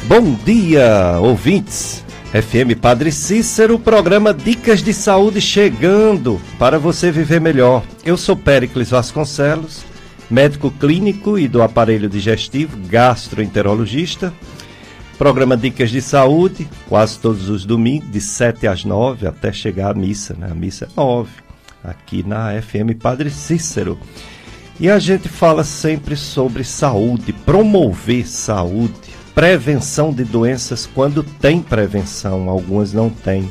Bom dia, ouvintes. FM Padre Cícero, programa Dicas de Saúde chegando para você viver melhor. Eu sou Péricles Vasconcelos, médico clínico e do aparelho digestivo, gastroenterologista. Programa Dicas de Saúde, quase todos os domingos, de 7 às 9, até chegar à missa, né? A missa é 9, aqui na FM Padre Cícero. E a gente fala sempre sobre saúde, promover saúde, prevenção de doenças quando tem prevenção, algumas não têm.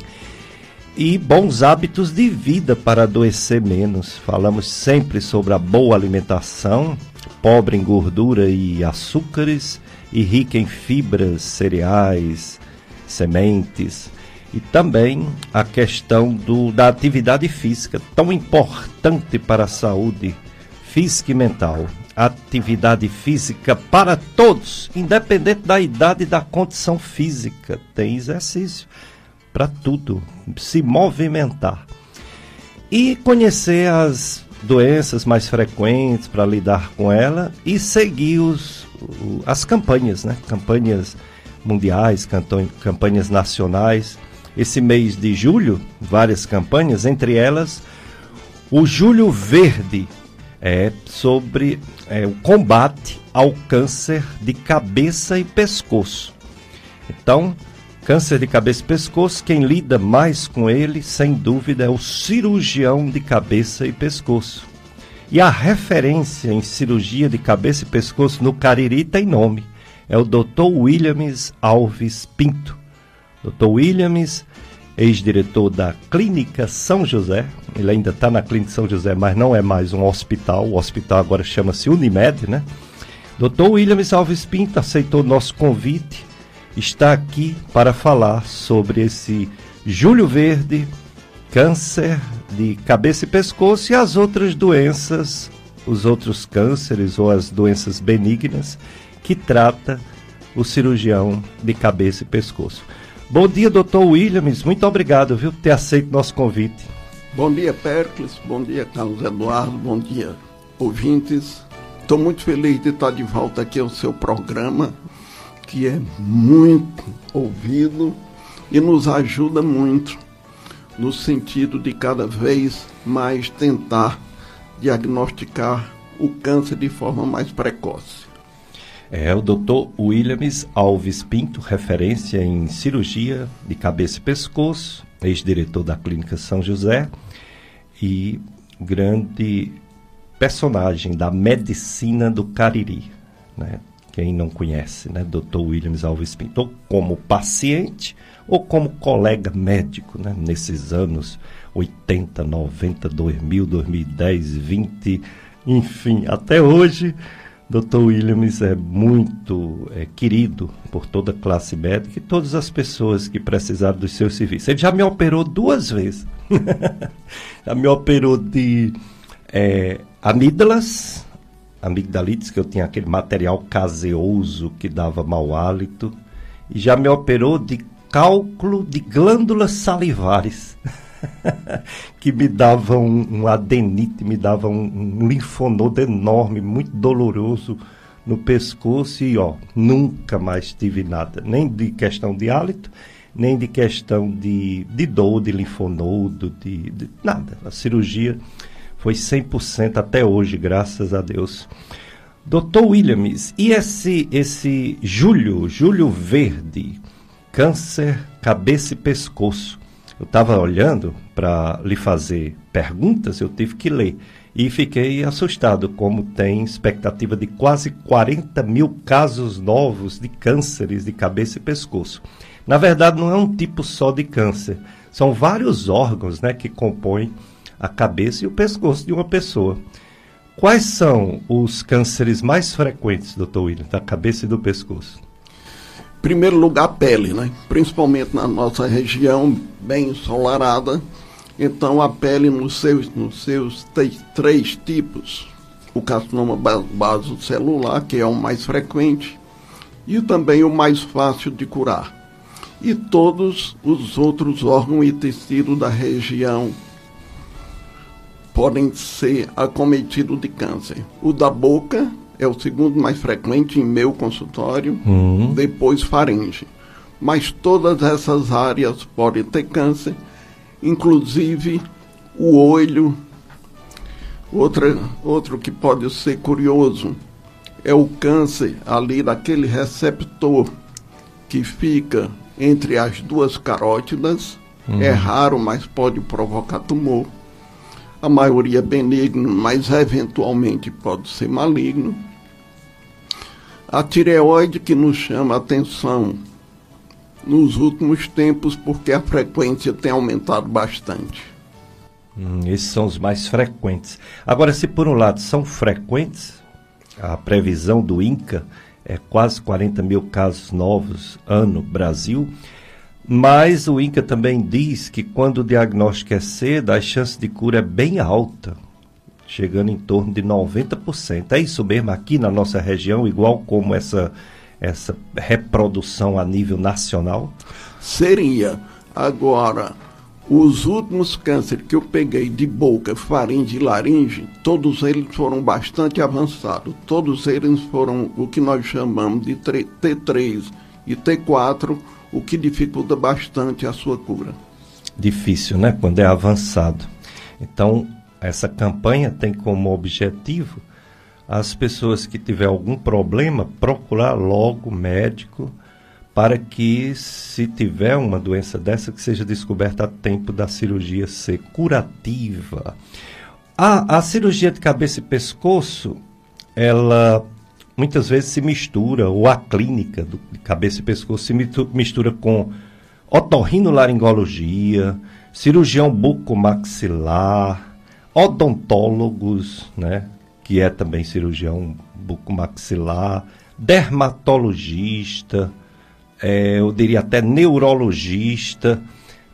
E bons hábitos de vida para adoecer menos. Falamos sempre sobre a boa alimentação, pobre em gordura e açúcares, e rica em fibras, cereais, sementes. E também a questão da atividade física, tão importante para a saúde física e mental. Atividade física para todos, independente da idade e da condição física. Tem exercício para tudo, se movimentar. E conhecer as doenças mais frequentes para lidar com ela e seguir as campanhas, né? Campanhas mundiais, campanhas nacionais. Esse mês de julho, várias campanhas, entre elas o Julho Verde, sobre o combate ao câncer de cabeça e pescoço. Então, câncer de cabeça e pescoço, quem lida mais com ele, sem dúvida, é o cirurgião de cabeça e pescoço. E a referência em cirurgia de cabeça e pescoço no Cariri tem nome. É o Dr. Williams Alves Pinto. Dr. Williams, ex-diretor da Clínica São José. Ele ainda está na Clínica São José, mas não é mais um hospital. O hospital agora chama-se Unimed, né? Dr. Williams Alves Pinto aceitou nosso convite. Está aqui para falar sobre esse Julho Verde, câncer de cabeça e pescoço e as outras doenças, os outros cânceres ou as doenças benignas que trata o cirurgião de cabeça e pescoço. Bom dia, Dr. Williams. Muito obrigado, por ter aceito nosso convite. Bom dia, Péricles. Bom dia, Carlos Eduardo. Bom dia, ouvintes. Estou muito feliz de estar de volta aqui ao seu programa, que é muito ouvido e nos ajuda muito no sentido de cada vez mais tentar diagnosticar o câncer de forma mais precoce. É o Dr. Williams Alves Pinto, referência em cirurgia de cabeça e pescoço, ex-diretor da Clínica São José e grande personagem da medicina do Cariri, né? Quem não conhece, né? Dr. Williams Alves Pinto, ou como paciente ou como colega médico, né? Nesses anos 80, 90, 2000, 2010, 20, enfim, até hoje, Dr. Williams é muito querido por toda a classe médica e todas as pessoas que precisaram dos seus serviços. Ele já me operou 2 vezes. Já me operou de amigdalites, que eu tinha aquele material caseoso que dava mau hálito. E já me operou de cálculo de glândulas salivares, que me dava um adenite, me dava um linfonodo enorme, muito doloroso no pescoço e nunca mais tive nada, nem de questão de hálito, nem de questão de dor, de linfonodo, de nada. A cirurgia foi 100% até hoje, graças a Deus. Dr. Williams, e esse Julho Verde, câncer, cabeça e pescoço? Eu estava olhando para lhe fazer perguntas, eu tive que ler. E fiquei assustado, como tem expectativa de quase 40 mil casos novos de cânceres de cabeça e pescoço. Na verdade, não é um tipo só de câncer. São vários órgãos, né, que compõem a cabeça e o pescoço de uma pessoa. Quais são os cânceres mais frequentes, Dr. Williams, da cabeça e do pescoço? Em primeiro lugar, a pele, né? Principalmente na nossa região bem ensolarada. Então, a pele nos seus 3 tipos, o carcinoma basocelular, que é o mais frequente, e também o mais fácil de curar. E todos os outros órgãos e tecidos da região podem ser acometidos de câncer. O da boca é o segundo mais frequente em meu consultório, depois faringe. Mas todas essas áreas podem ter câncer, inclusive o olho. Outro que pode ser curioso é o câncer ali daquele receptor que fica entre as duas carótidas. É raro, mas pode provocar tumor. A maioria é benigno, mas eventualmente pode ser maligno. A tireoide, que nos chama a atenção nos últimos tempos, porque a frequência tem aumentado bastante. Esses são os mais frequentes. Agora, se por um lado são frequentes, a previsão do INCA é quase 40 mil casos novos ano Brasil, mas o INCA também diz que quando o diagnóstico é cedo, a chance de cura é bem alta, chegando em torno de 90%. É isso mesmo aqui na nossa região, igual como essa reprodução a nível nacional? Seria. Agora, os últimos cânceres que eu peguei de boca, faringe e laringe, todos eles foram bastante avançados. Todos eles foram o que nós chamamos de T3 e T4, o que dificulta bastante a sua cura. Difícil, né? Quando é avançado. Então, essa campanha tem como objetivo as pessoas que tiver algum problema procurar logo médico para que, se tiver uma doença dessa, que seja descoberta a tempo da cirurgia ser curativa. A cirurgia de cabeça e pescoço, ela muitas vezes se mistura, ou a clínica de cabeça e pescoço se mistura com otorrinolaringologia, cirurgião bucomaxilar, odontólogos, né, que é também cirurgião bucomaxilar, dermatologista, eu diria até neurologista.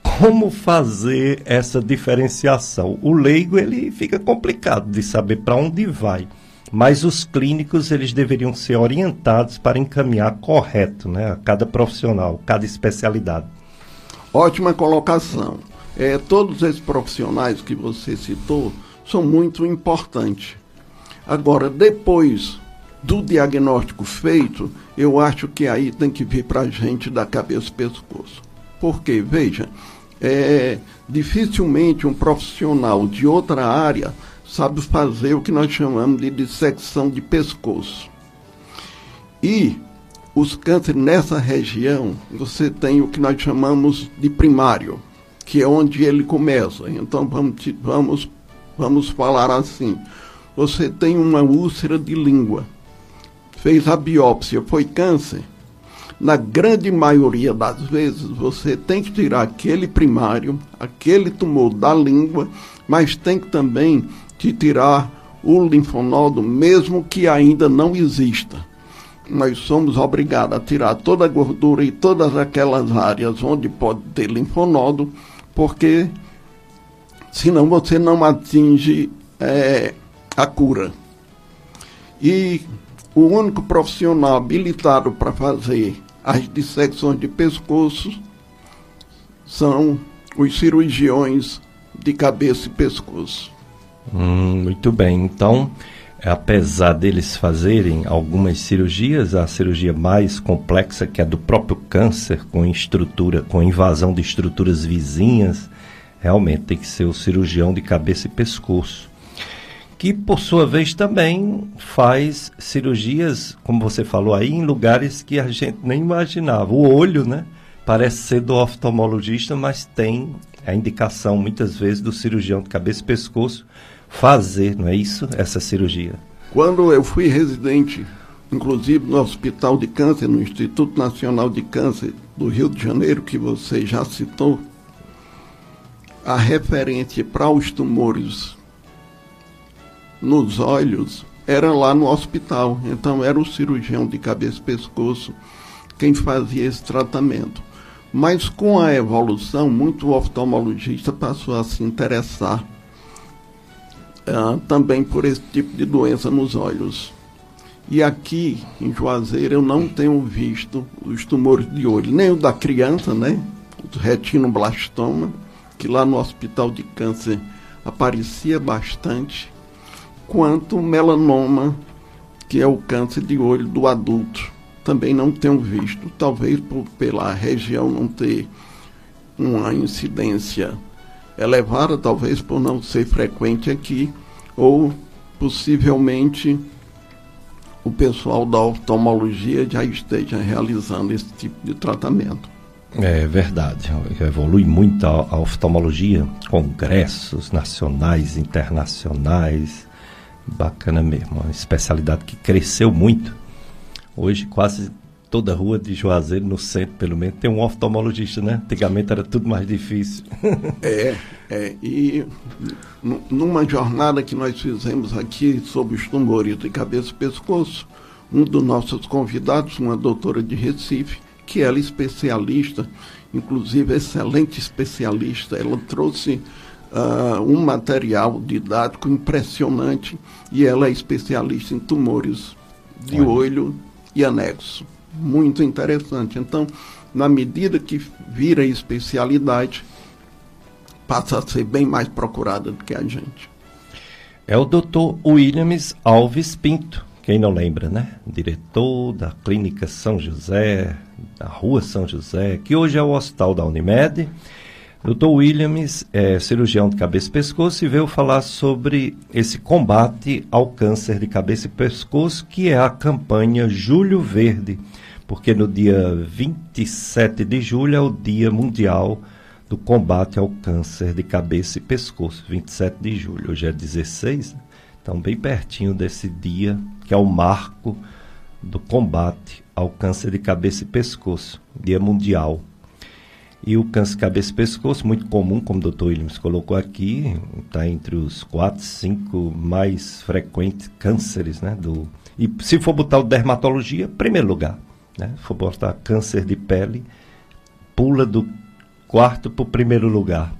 Como fazer essa diferenciação? O leigo, ele fica complicado de saber para onde vai, mas os clínicos, eles deveriam ser orientados para encaminhar correto, né, a cada profissional, cada especialidade. Ótima colocação. Todos esses profissionais que você citou são muito importantes. Agora, depois do diagnóstico feito, eu acho que aí tem que vir para a gente da cabeça e pescoço. Porque, veja, dificilmente um profissional de outra área sabe fazer o que nós chamamos de dissecção de pescoço. E os cânceres nessa região, você tem o que nós chamamos de primário, que é onde ele começa. Então, vamos falar assim. Você tem uma úlcera de língua, fez a biópsia, foi câncer. Na grande maioria das vezes, você tem que tirar aquele primário, aquele tumor da língua, mas tem que também tirar o linfonodo, mesmo que ainda não exista. Nós somos obrigados a tirar toda a gordura e todas aquelas áreas onde pode ter linfonodo, porque senão você não atinge a cura. E o único profissional habilitado para fazer as dissecções de pescoço são os cirurgiões de cabeça e pescoço. Muito bem. Então, apesar deles fazerem algumas cirurgias, a cirurgia mais complexa, que é do próprio câncer, com invasão de estruturas vizinhas, realmente tem que ser o cirurgião de cabeça e pescoço, que por sua vez também faz cirurgias, como você falou aí, em lugares que a gente nem imaginava. O olho, né, parece ser do oftalmologista, mas tem a indicação muitas vezes do cirurgião de cabeça e pescoço fazer, não é isso, essa cirurgia? Quando eu fui residente, inclusive no Hospital de Câncer, no Instituto Nacional de Câncer do Rio de Janeiro, que você já citou, a referência para os tumores nos olhos era lá no hospital. Então era o cirurgião de cabeça e pescoço quem fazia esse tratamento. Mas com a evolução, muito oftalmologista passou a se interessar também por esse tipo de doença nos olhos. E aqui em Juazeiro eu não tenho visto os tumores de olho, nem o da criança, né, o retinoblastoma, que lá no Hospital de Câncer aparecia bastante, quanto o melanoma, que é o câncer de olho do adulto. Também não tenho visto, talvez pela região não ter uma incidência elevada, talvez por não ser frequente aqui, ou possivelmente o pessoal da oftalmologia já esteja realizando esse tipo de tratamento. É verdade, evolui muito a oftalmologia, congressos nacionais, internacionais, bacana mesmo, uma especialidade que cresceu muito. Hoje quase toda rua de Juazeiro, no centro pelo menos, tem um oftalmologista, né? Antigamente era tudo mais difícil. E numa jornada que nós fizemos aqui sobre os tumores de cabeça e pescoço, um dos nossos convidados, uma doutora de Recife, que ela é especialista, inclusive excelente especialista, ela trouxe um material didático impressionante e ela é especialista em tumores de olho e anexo. Muito interessante. Então, na medida que vira especialidade, passa a ser bem mais procurada do que a gente. É o Dr. Williams Alves Pinto, quem não lembra, né? Diretor da Clínica São José, da Rua São José, que hoje é o Hospital da Unimed. Dr. Williams é cirurgião de cabeça e pescoço e veio falar sobre esse combate ao câncer de cabeça e pescoço, que é a campanha Julho Verde, porque no dia 27 de julho é o Dia Mundial do Combate ao Câncer de Cabeça e Pescoço, 27 de julho. Hoje é 16, então bem pertinho desse dia, que é o marco do combate ao câncer de cabeça e pescoço, Dia Mundial. E o câncer de cabeça e pescoço, muito comum, como o Dr. Williams colocou aqui, está entre os 4, 5 mais frequentes cânceres, né? E se for botar o dermatologia, primeiro lugar, né? Se for botar câncer de pele, pula do quarto para o primeiro lugar.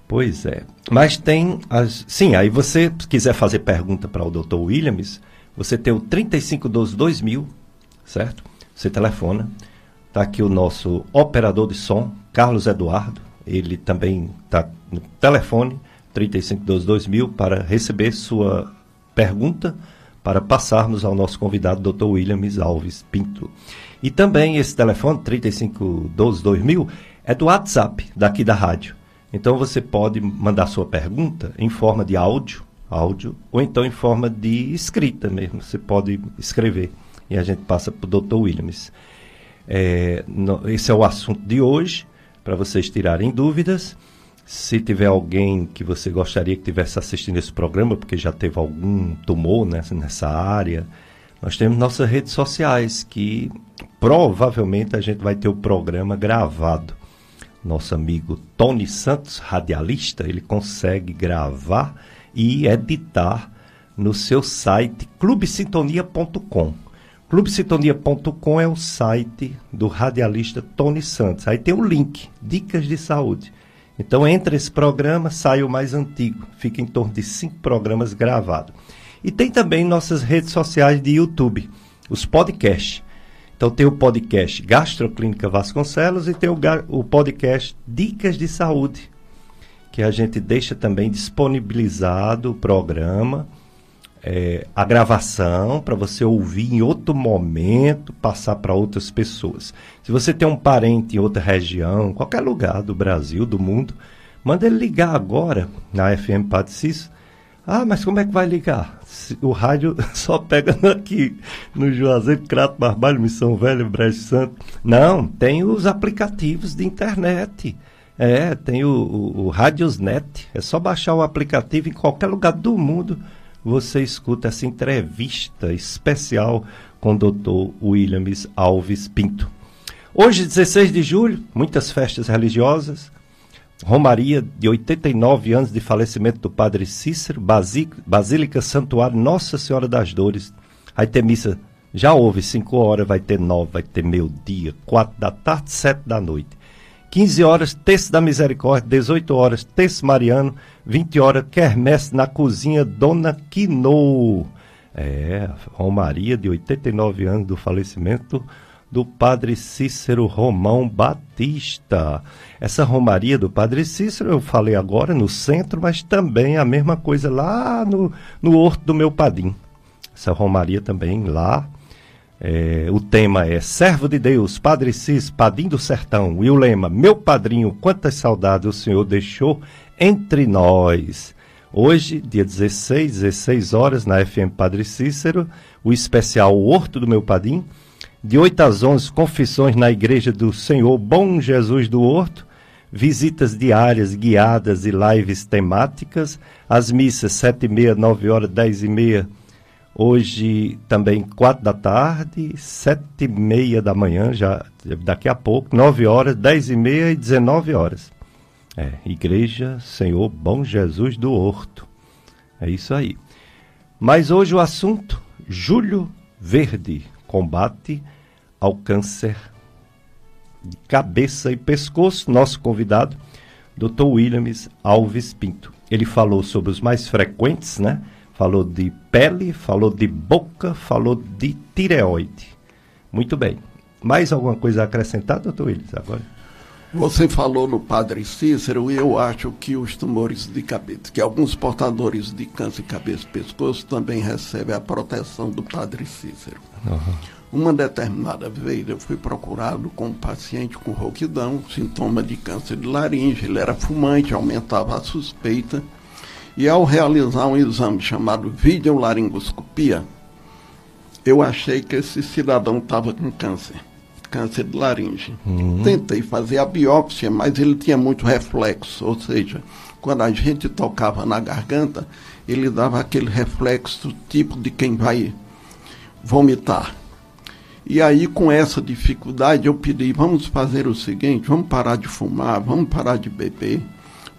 Pois é. Mas tem sim, aí você quiser fazer pergunta para o Dr. Williams, você tem o 3512-2000, certo? Você telefona. Está aqui o nosso operador de som, Carlos Eduardo. Ele também está no telefone, 3512-2000, para receber sua pergunta, para passarmos ao nosso convidado, Dr. Williams Alves Pinto. E também esse telefone, 3512-2000, é do WhatsApp, daqui da rádio. Então você pode mandar sua pergunta em forma de áudio, ou então em forma de escrita mesmo. Você pode escrever e a gente passa para o Dr. Williams. Esse é o assunto de hoje, para vocês tirarem dúvidas. Se tiver alguém que você gostaria que estivesse assistindo esse programa, porque já teve algum tumor nessa área, nós temos nossas redes sociais, que provavelmente a gente vai ter o programa gravado. Nosso amigo Tony Santos, radialista, ele consegue gravar e editar no seu site clubesintonia.com. Clubesintonia.com é o site do radialista Tony Santos. Aí tem o link, Dicas de Saúde. Então, entre esse programa, sai o mais antigo. Fica em torno de 5 programas gravados. E tem também nossas redes sociais de YouTube, os podcasts. Então, tem o podcast Gastroclínica Vasconcelos e tem o podcast Dicas de Saúde, que a gente deixa também disponibilizado o programa, a gravação, para você ouvir em outro momento, passar para outras pessoas. Se você tem um parente em outra região, qualquer lugar do Brasil, do mundo, manda ele ligar agora na FM Padre Cícero. Ah, mas como é que vai ligar? O rádio só pega aqui no Juazeiro, Crato, Barbalho, Missão Velha, Brejo Santo. Não, tem os aplicativos de internet. Tem o Radiosnet. É só baixar o aplicativo em qualquer lugar do mundo. Você escuta essa entrevista especial com o Dr. Williams Alves Pinto. Hoje, 16 de julho, muitas festas religiosas. Romaria de 89 anos de falecimento do Padre Cícero, Basílica Santuário Nossa Senhora das Dores. Vai ter missa, já houve 5 horas, vai ter 9, vai ter meio-dia, 4 da tarde, 7 da noite. 15 horas, Terço da Misericórdia, 18 horas, Terço Mariano, 20 horas, Quermesse na Cozinha Dona Quinô. Romaria de 89 anos do falecimento do Padre Cícero Romão Batista. Essa Romaria do Padre Cícero, eu falei agora no centro, mas também a mesma coisa lá no Horto do Meu Padim. essa romaria também lá. O tema é Servo de Deus, Padre Cis, Padim do Sertão. E o lema, meu padrinho, quantas saudades o Senhor deixou entre nós. Hoje, dia 16 horas, na FM Padre Cícero, o especial Horto do Meu Padim. De 8 às 11, confissões na Igreja do Senhor Bom Jesus do Horto. Visitas diárias, guiadas e lives temáticas. As missas 7h30, 9h, 10h30. Hoje também 4 da tarde, 7h30 da manhã, já daqui a pouco, 9h, 10h30 e 19h. Igreja Senhor Bom Jesus do Horto. É isso aí. Mas hoje o assunto, Julho Verde, combate ao câncer de cabeça e pescoço. Nosso convidado, Dr. Williams Alves Pinto. Ele falou sobre os mais frequentes, né? Falou de pele, falou de boca, falou de tireoide. Muito bem. Mais alguma coisa a acrescentar, doutor Willis, agora? Você falou no Padre Cícero, e eu acho que os tumores de cabeça, que alguns portadores de câncer de cabeça e pescoço também recebem a proteção do Padre Cícero. Uhum. Uma determinada vez eu fui procurado com um paciente com rouquidão, sintoma de câncer de laringe, ele era fumante, aumentava a suspeita. E ao realizar um exame chamado videolaringoscopia, eu achei que esse cidadão estava com câncer de laringe. Tentei fazer a biópsia, mas ele tinha muito reflexo, ou seja, quando a gente tocava na garganta, ele dava aquele reflexo tipo de quem vai vomitar. E aí, com essa dificuldade, eu pedi, vamos fazer o seguinte, vamos parar de fumar, vamos parar de beber,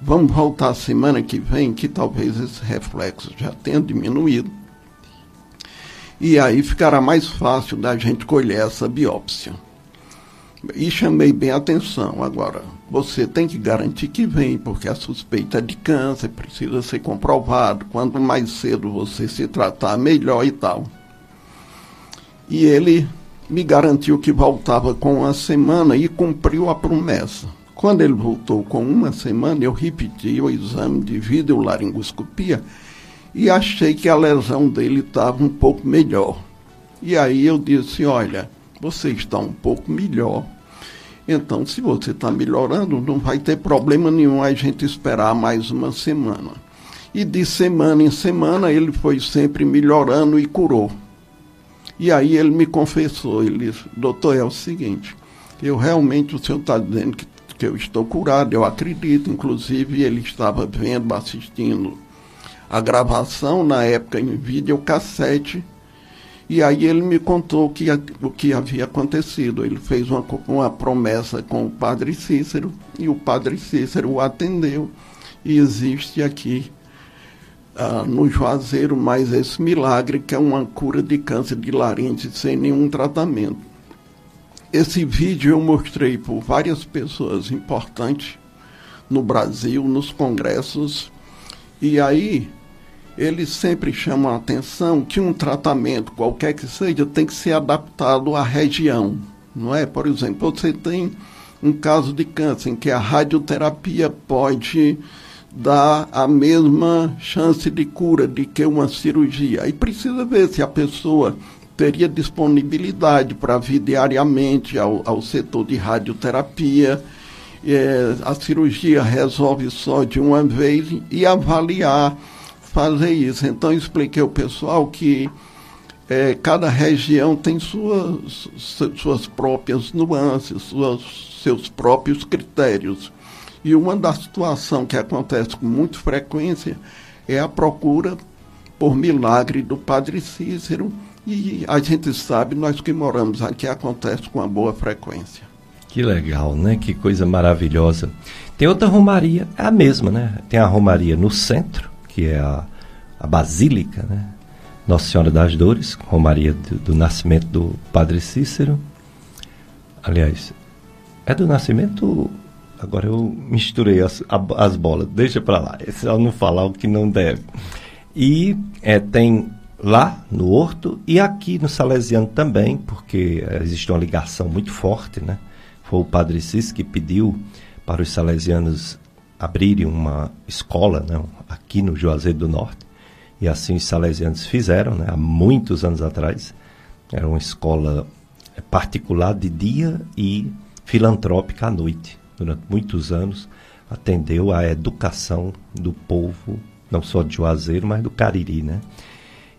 vamos voltar semana que vem, que talvez esse reflexo já tenha diminuído. E aí ficará mais fácil da gente colher essa biópsia. E chamei bem a atenção. Agora, você tem que garantir que vem, porque a suspeita é de câncer, precisa ser comprovado. Quanto mais cedo você se tratar, melhor e tal. E ele me garantiu que voltava com uma semana e cumpriu a promessa. Quando ele voltou com uma semana, eu repeti o exame de videolaringoscopia e achei que a lesão dele estava um pouco melhor. E aí eu disse, olha, você está um pouco melhor. Então, se você está melhorando, não vai ter problema nenhum a gente esperar mais uma semana. E de semana em semana ele foi sempre melhorando e curou. E aí ele me confessou, ele disse, doutor, é o seguinte, realmente o senhor está dizendo que eu estou curado, eu acredito. Inclusive ele estava vendo, assistindo a gravação na época em videocassete, e aí ele me contou o que havia acontecido. Ele fez uma promessa com o Padre Cícero, e o Padre Cícero o atendeu, e existe aqui no Juazeiro mais esse milagre, que é uma cura de câncer de laringe sem nenhum tratamento. Esse vídeo eu mostrei por várias pessoas importantes no Brasil, nos congressos, e aí eles sempre chamam a atenção que um tratamento, qualquer que seja, tem que ser adaptado à região, não é? Por exemplo, você tem um caso de câncer em que a radioterapia pode dar a mesma chance de cura de que uma cirurgia. Aí precisa ver se a pessoa teria disponibilidade para vir diariamente ao setor de radioterapia. A cirurgia resolve só de uma vez e avaliar, fazer isso. Então, eu expliquei ao pessoal que cada região tem suas próprias nuances, seus próprios critérios. E uma das situações que acontece com muita frequência é a procura por milagre do Padre Cícero. E a gente sabe, nós que moramos aqui, acontece com uma boa frequência. Que legal, né? Que coisa maravilhosa. Tem outra romaria, é a mesma, né? Tem a romaria no centro, que é a Basílica, né? Nossa Senhora das Dores, romaria do nascimento do Padre Cícero. Aliás, é do nascimento... Agora eu misturei as bolas, deixa para lá, é só não falar o que não deve. E tem lá no Horto e aqui no Salesiano também, porque existe uma ligação muito forte, né? Foi o Padre Cícero que pediu para os salesianos abrirem uma escola, né, aqui no Juazeiro do Norte. E assim os salesianos fizeram, né, há muitos anos atrás. Era uma escola particular de dia e filantrópica à noite. Durante muitos anos atendeu à educação do povo, não só de Juazeiro, mas do Cariri, né?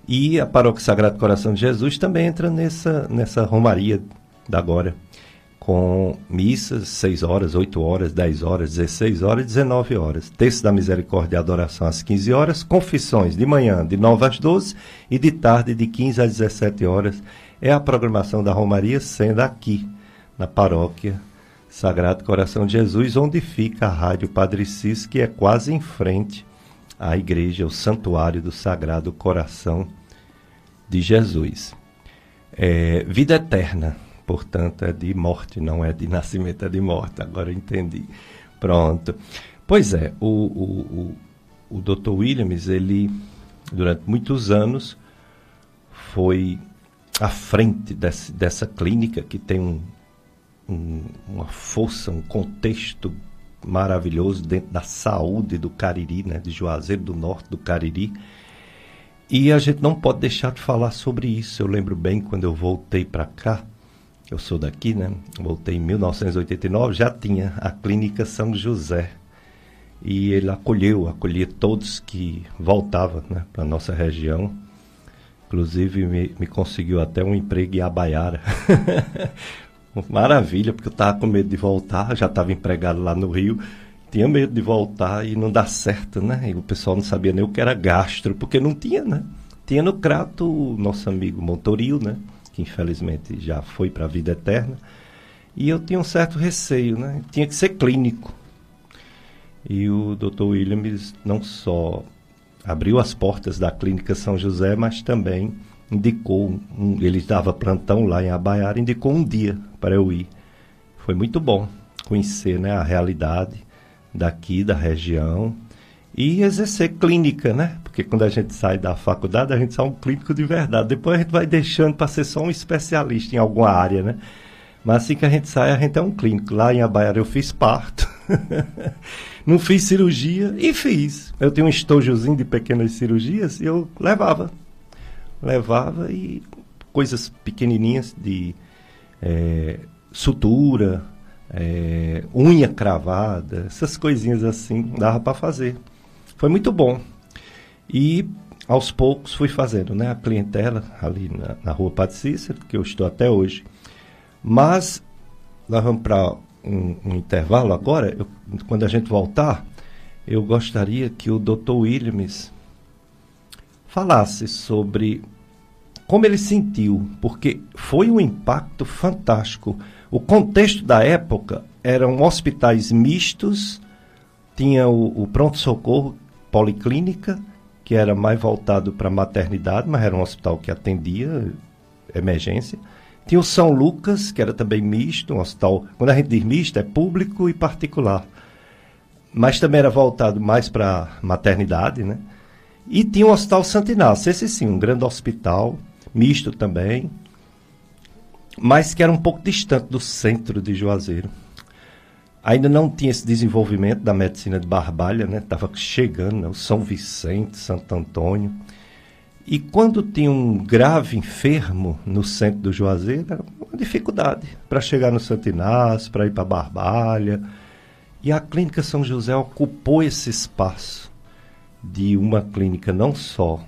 E a Paróquia Sagrado Coração de Jesus também entra nessa romaria da agora, com missas 6 horas, 8 horas, 10 horas, 16 horas e 19 horas. Terço da Misericórdia e Adoração às 15 horas, confissões de manhã de 9 às 12 e de tarde de 15 às 17 horas. É a programação da romaria, sendo aqui, na Paróquia Sagrado Coração de Jesus, onde fica a Rádio Padre Cícero, que é quase em frente à igreja, o Santuário do Sagrado Coração de Jesus. Vida eterna, portanto, é de morte, não é de nascimento, é de morte. Agora eu entendi. Pronto. Pois é, o Dr. Williams, ele, durante muitos anos, foi à frente dessa clínica, que tem uma força, um contexto maravilhoso dentro da saúde do Cariri, né, de Juazeiro do Norte, do Cariri. E a gente não pode deixar de falar sobre isso. Eu lembro bem quando eu voltei para cá, eu sou daqui, né? Voltei em 1989, já tinha a Clínica São José. E ele acolhia todos que voltavam, né, para a nossa região. Inclusive me conseguiu até um emprego em Abaiara. Maravilha, porque eu estava com medo de voltar, já estava empregado lá no Rio, tinha medo de voltar e não dar certo, né? E o pessoal não sabia nem o que era gastro, porque não tinha, né? Tinha no Crato o nosso amigo Montoril, né? Que infelizmente já foi para a vida eterna. E eu tinha um certo receio, né? Tinha que ser clínico. E o Dr. Williams não só abriu as portas da Clínica São José, mas também indicou, ele dava plantão lá em Abaiara, indicou um dia para eu ir. Foi muito bom conhecer, né, a realidade daqui, da região, e exercer clínica, né? Porque quando a gente sai da faculdade, a gente sai um clínico de verdade. Depois a gente vai deixando para ser só um especialista em alguma área, né? Mas assim que a gente sai, a gente é um clínico. Lá em Abaiara eu fiz parto, não fiz cirurgia e fiz. Eu tenho um estojozinho de pequenas cirurgias e eu levava e coisas pequenininhas de sutura, unha cravada, essas coisinhas assim, dava para fazer. Foi muito bom. E aos poucos fui fazendo, né, a clientela ali na Rua Padre Cícero, que eu estou até hoje. Mas nós vamos para um intervalo agora. Quando a gente voltar, eu gostaria que o Dr. Williams falasse sobre como ele sentiu, porque foi um impacto fantástico. O contexto da época eram hospitais mistos, tinha o pronto-socorro, policlínica, que era mais voltado para maternidade, mas era um hospital que atendia emergência. Tinha o São Lucas, que era também misto, um hospital, quando a gente diz misto, é público e particular. Mas também era voltado mais para maternidade, né? E tinha o Hospital Santo Inácio, esse sim, um grande hospital, misto também, mas que era um pouco distante do centro de Juazeiro. Ainda não tinha esse desenvolvimento da medicina de Barbalha, né? Estava chegando, né? O São Vicente, Santo Antônio. E quando tinha um grave enfermo no centro do Juazeiro, era uma dificuldade para chegar no Santo Inácio, para ir para Barbalha. E a Clínica São José ocupou esse espaço de uma clínica não só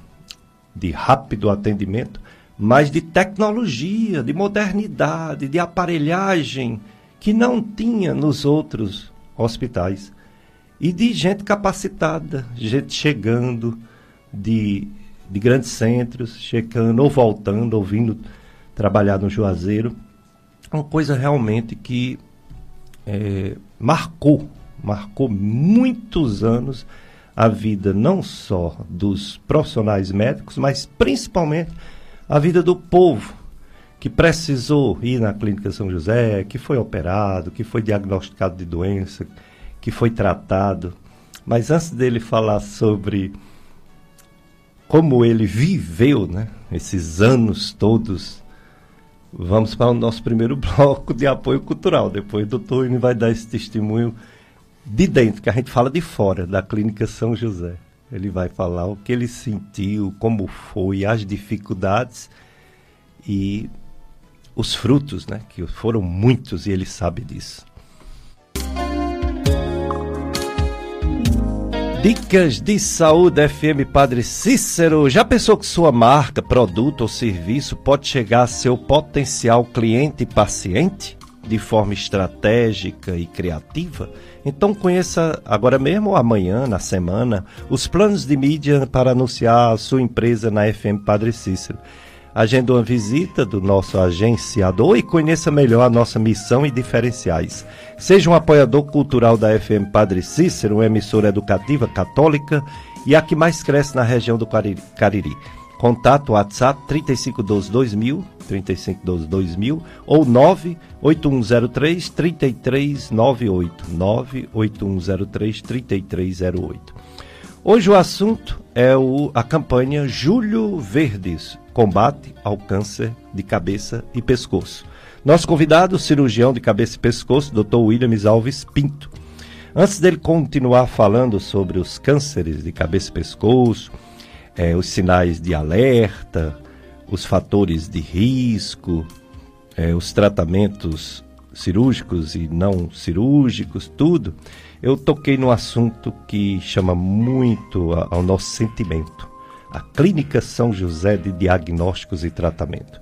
de rápido atendimento, mas de tecnologia, de modernidade, de aparelhagem, que não tinha nos outros hospitais. E de gente capacitada, gente chegando de grandes centros, chegando ou voltando, ou vindo trabalhar no Juazeiro. Uma coisa realmente que marcou muitos anos a vida não só dos profissionais médicos, mas principalmente a vida do povo que precisou ir na Clínica São José, que foi operado, que foi diagnosticado de doença, que foi tratado. Mas antes dele falar sobre como ele viveu, né, esses anos todos, vamos para o nosso primeiro bloco de apoio cultural. Depois o doutor Williams vai dar esse testemunho de dentro, que a gente fala de fora, da Clínica São José. Ele vai falar o que ele sentiu, como foi, as dificuldades e os frutos, né? Que foram muitos e ele sabe disso. Dicas de Saúde FM Padre Cícero. Já pensou que sua marca, produto ou serviço pode chegar a seu potencial cliente e paciente de forma estratégica e criativa? Então conheça agora mesmo ou amanhã, na semana, os planos de mídia para anunciar a sua empresa na FM Padre Cícero. Agenda uma visita do nosso agenciador e conheça melhor a nossa missão e diferenciais. Seja um apoiador cultural da FM Padre Cícero, uma emissora educativa católica e a que mais cresce na região do Cariri. Contato WhatsApp 3512-2000, 3512-2000 ou 98103-3398, 98103-3308. Hoje o assunto é a campanha Julho Verdes, combate ao câncer de cabeça e pescoço. Nosso convidado, cirurgião de cabeça e pescoço, Dr. Williams Alves Pinto. Antes dele continuar falando sobre os cânceres de cabeça e pescoço, os sinais de alerta, os fatores de risco, os tratamentos cirúrgicos e não cirúrgicos, tudo, eu toquei num assunto que chama muito ao nosso sentimento. A Clínica São José de Diagnósticos e Tratamento.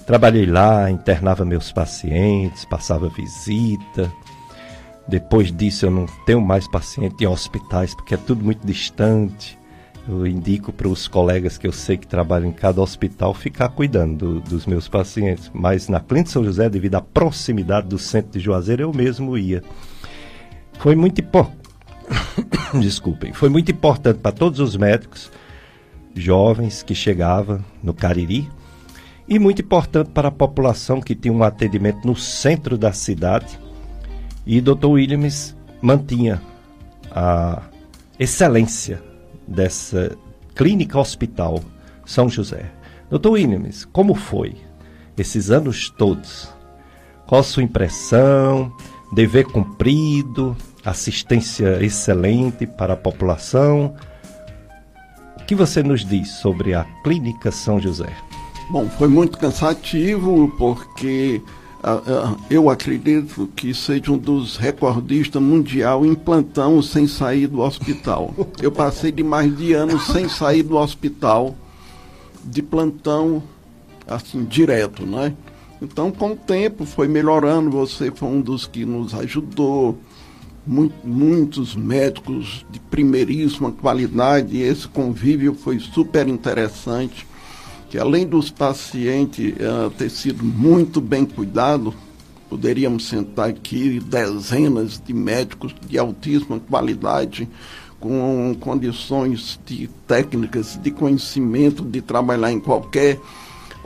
Trabalhei lá, internava meus pacientes, passava visita. Depois disso eu não tenho mais paciente em hospitais, porque é tudo muito distante. Eu indico para os colegas que eu sei que trabalham em cada hospital ficar cuidando dos meus pacientes. Mas na Clínica São José, devido à proximidade do centro de Juazeiro, eu mesmo ia. Foi muito Desculpem. Foi muito importante para todos os médicos jovens que chegavam no Cariri e muito importante para a população que tinha um atendimento no centro da cidade. E Dr. Williams mantinha a excelência dessa clínica hospital São José. Dr. Williams, como foi esses anos todos? Qual a sua impressão? Dever cumprido? Assistência excelente para a população? O que você nos diz sobre a Clínica São José? Bom, foi muito cansativo porque eu acredito que seja um dos recordistas mundial em plantão sem sair do hospital. Eu passei de mais de anos sem sair do hospital, de plantão, assim, direto, né? Então, com o tempo, foi melhorando. Você foi um dos que nos ajudou. Muitos médicos de primeiríssima qualidade, e esse convívio foi super interessante, que além dos pacientes ter sido muito bem cuidado, poderíamos sentar aqui dezenas de médicos de altíssima qualidade, com condições técnicas de conhecimento de trabalhar em qualquer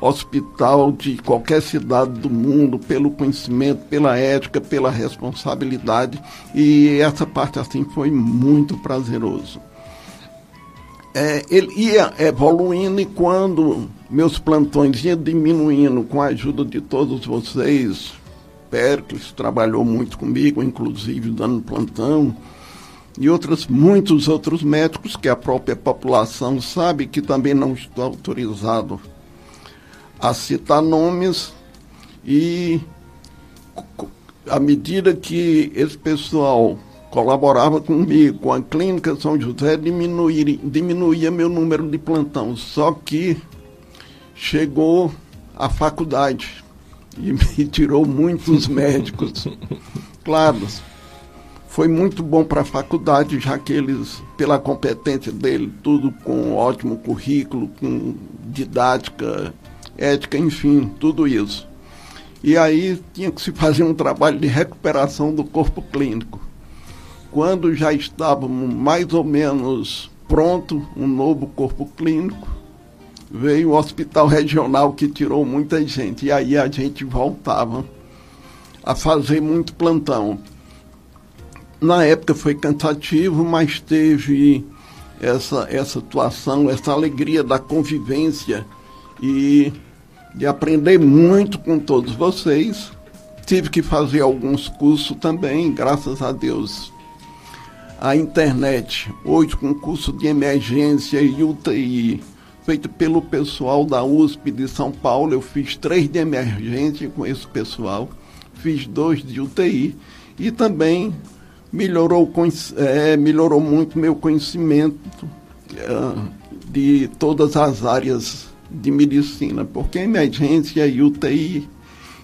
hospital de qualquer cidade do mundo, pelo conhecimento, pela ética, pela responsabilidade, e essa parte assim foi muito prazeroso. Ele ia evoluindo, e quando meus plantões iam diminuindo com a ajuda de todos vocês, Péricles trabalhou muito comigo, inclusive dando plantão, e muitos outros médicos que a própria população sabe, que também não estou autorizado a citar nomes, e à medida que esse pessoal colaborava comigo, com a Clínica São José, diminuía meu número de plantão. Só que chegou a faculdade e me tirou muitos médicos. Claro, foi muito bom para a faculdade, já que eles, pela competência dele, tudo com ótimo currículo, com didática, ética, enfim, tudo isso. E aí tinha que se fazer um trabalho de recuperação do corpo clínico. Quando já estávamos mais ou menos pronto, um novo corpo clínico, veio o hospital regional que tirou muita gente. E aí a gente voltava a fazer muito plantão. Na época foi cansativo, mas teve essa atuação, essa alegria da convivência e de aprender muito com todos vocês. Tive que fazer alguns cursos também, graças a Deus. a internet, hoje com curso de emergência e UTI, feito pelo pessoal da USP de São Paulo. Eu fiz 3 de emergência com esse pessoal, fiz 2 de UTI e também melhorou muito meu conhecimento de todas as áreas de medicina, porque emergência e UTI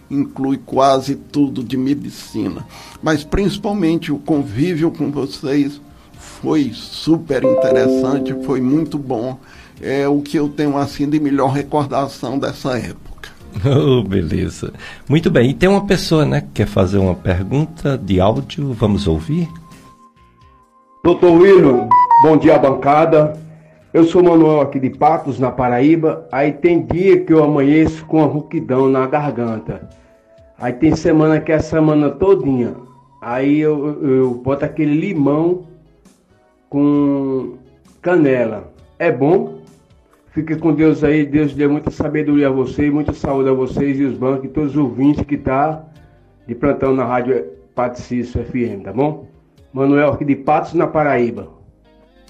inclui quase tudo de medicina, mas principalmente o convívio com vocês foi super interessante, foi muito bom, é o que eu tenho assim de melhor recordação dessa época. Oh, beleza. Muito bem, e tem uma pessoa, né, que quer fazer uma pergunta de áudio, vamos ouvir? Doutor William, bom dia bancada. Eu sou Manuel aqui de Patos, na Paraíba. Aí tem dia que eu amanheço com a rouquidão na garganta. Aí tem semana que é a semana todinha. Aí eu boto aquele limão com canela. É bom? Fique com Deus aí. Deus dê muita sabedoria a vocês, muita saúde a vocês e os bancos e todos os ouvintes que tá de plantão na Rádio Padre Cícero FM, tá bom? Manuel aqui de Patos, na Paraíba.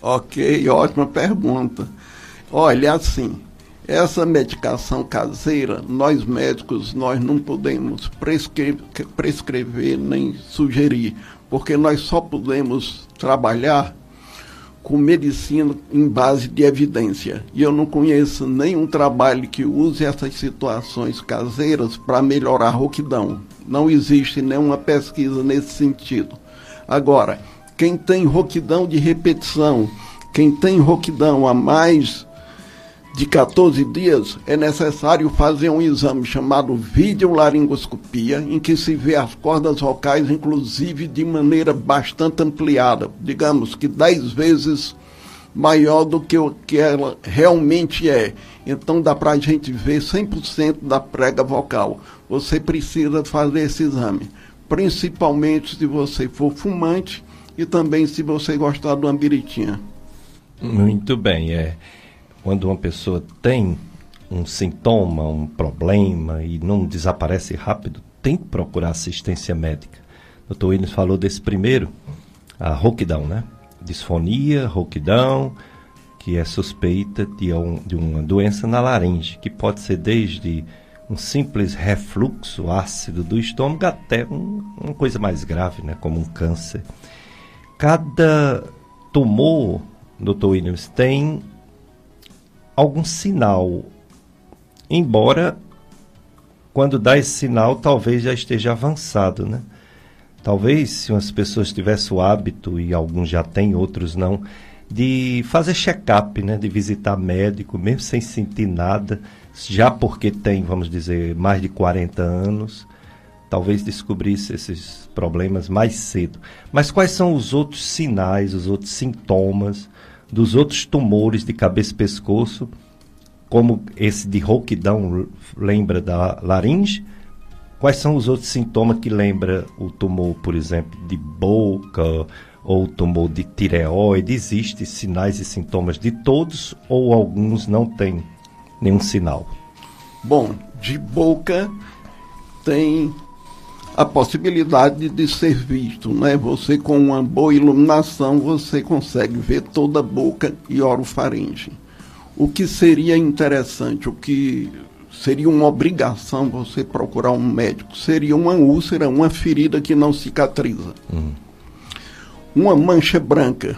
Ok, ótima pergunta. Olha, assim, essa medicação caseira, nós médicos, nós não podemos prescrever nem sugerir, porque nós só podemos trabalhar com medicina em base de evidência. E eu não conheço nenhum trabalho que use essas situações caseiras para melhorar a rouquidão. Não existe nenhuma pesquisa nesse sentido. Agora, quem tem rouquidão de repetição, quem tem rouquidão há mais de 14 dias, é necessário fazer um exame chamado videolaringoscopia, em que se vê as cordas vocais, inclusive de maneira bastante ampliada, digamos que 10 vezes maior do que o que ela realmente é. Então dá para a gente ver 100% da prega vocal. Você precisa fazer esse exame, principalmente se você for fumante e também se você gostar de uma biritinha. Muito bem, quando uma pessoa tem um sintoma, um problema e não desaparece rápido, tem que procurar assistência médica. O Dr. Williams falou desse primeiro, a rouquidão, né? Disfonia, rouquidão, que é suspeita de uma doença na laringe, que pode ser desde um simples refluxo ácido do estômago até uma coisa mais grave, né? Como um câncer. Cada tumor, Dr. Williams, tem algum sinal, embora quando dá esse sinal talvez já esteja avançado, né? Talvez se umas pessoas tivessem o hábito, e alguns já têm, outros não, de fazer check-up, né? De visitar médico, mesmo sem sentir nada, já porque tem, vamos dizer, mais de 40 anos, talvez descobrisse esses problemas mais cedo. Mas quais são os outros sinais, os outros sintomas dos outros tumores de cabeça e pescoço, como esse de rouquidão lembra da laringe? Quais são os outros sintomas que lembra o tumor, por exemplo, de boca ou tumor de tireoide? Existem sinais e sintomas de todos ou alguns não têm nenhum sinal? Bom, de boca tem a possibilidade de ser visto, né? Você com uma boa iluminação, você consegue ver toda a boca e orofaringe. O que seria interessante, o que seria uma obrigação você procurar um médico, seria uma úlcera, uma ferida que não cicatriza. Uma mancha branca.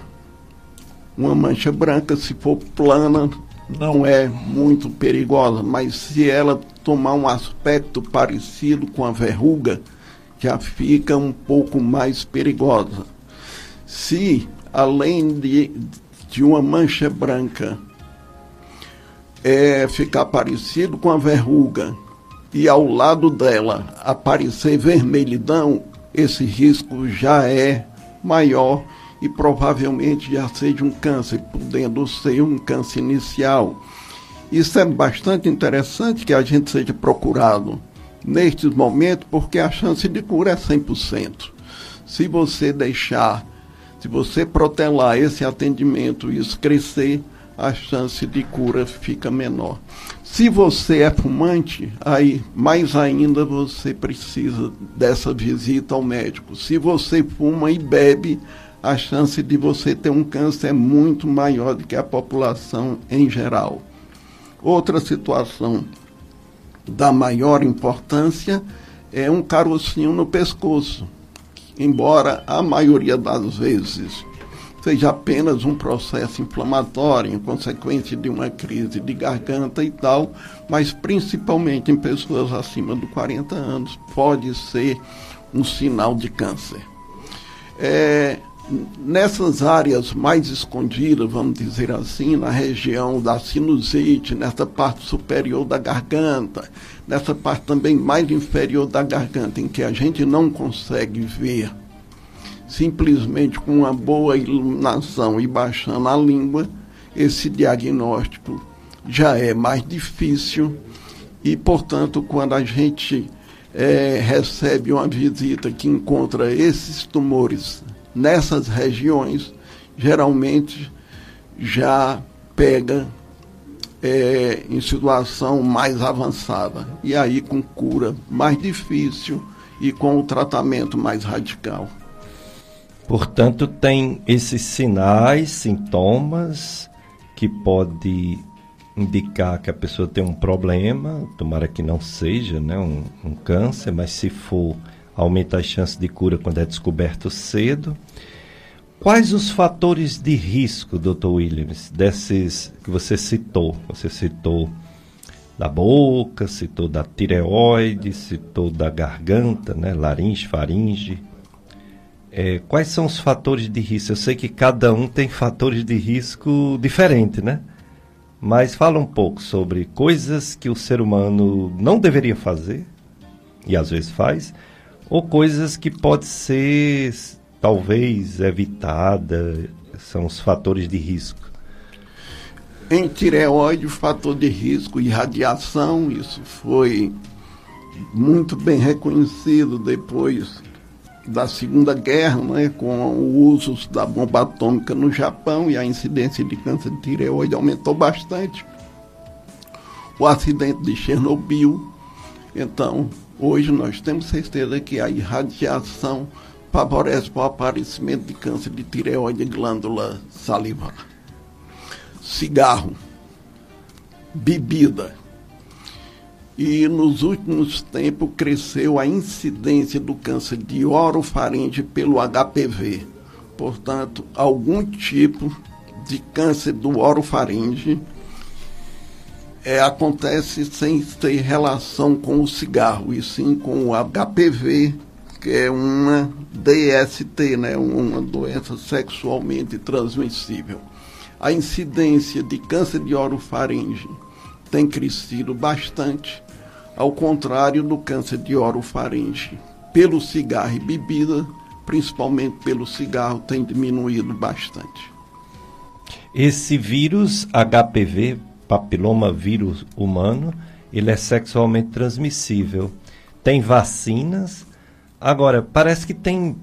Uma mancha branca, se for plana, não é muito perigosa, mas se ela tomar um aspecto parecido com a verruga, já fica um pouco mais perigosa. Se, além de uma mancha branca, ficar parecido com a verruga e ao lado dela aparecer vermelhidão, esse risco já é maior e provavelmente já seja um câncer, podendo ser um câncer inicial. Isso é bastante interessante que a gente seja procurado nestes momentos, porque a chance de cura é 100%. Se você protelar esse atendimento e isso crescer, a chance de cura fica menor. Se você é fumante, aí mais ainda você precisa dessa visita ao médico. Se você fuma e bebe, a chance de você ter um câncer é muito maior do que a população em geral. Outra situação da maior importância é um carocinho no pescoço, embora a maioria das vezes seja apenas um processo inflamatório em consequência de uma crise de garganta e tal, mas principalmente em pessoas acima de 40 anos pode ser um sinal de câncer. Nessas áreas mais escondidas, vamos dizer assim, na região da sinusite, nessa parte superior da garganta, nessa parte também mais inferior da garganta, em que a gente não consegue ver, simplesmente com uma boa iluminação e baixando a língua, esse diagnóstico já é mais difícil e, portanto, quando a gente recebe uma visita que encontra esses tumores nessas regiões, geralmente já pega em situação mais avançada, e aí com cura mais difícil e com o tratamento mais radical. Portanto, tem esses sinais, sintomas que pode indicar que a pessoa tem um problema, tomara que não seja, né, um câncer, mas se for, aumenta as chances de cura quando é descoberto cedo. Quais os fatores de risco, Dr. Williams, desses que você citou? Você citou da boca, citou da tireoide, citou da garganta, né, laringe, faringe. Quais são os fatores de risco? Eu sei que cada um tem fatores de risco diferentes, né? Mas fala um pouco sobre coisas que o ser humano não deveria fazer, e às vezes faz, ou coisas que pode ser, talvez, evitada, são os fatores de risco. Em tireoide, o fator de risco e radiação, isso foi muito bem reconhecido depois da Segunda Guerra, né, com o uso da bomba atômica no Japão, e a incidência de câncer de tireoide aumentou bastante. O acidente de Chernobyl. Então, hoje nós temos certeza que a irradiação favorece o aparecimento de câncer de tireoide e glândula salivar. Cigarro, bebida. E nos últimos tempos cresceu a incidência do câncer de orofaringe pelo HPV. Portanto, algum tipo de câncer do orofaringe acontece sem ter relação com o cigarro, e sim com o HPV, que é uma DST, né, uma doença sexualmente transmissível. A incidência de câncer de orofaringe tem crescido bastante, ao contrário do câncer de orofaringe pelo cigarro e bebida, principalmente pelo cigarro, tem diminuído bastante. Esse vírus HPV, papiloma vírus humano, ele é sexualmente transmissível. Tem vacinas. Agora, parece que tem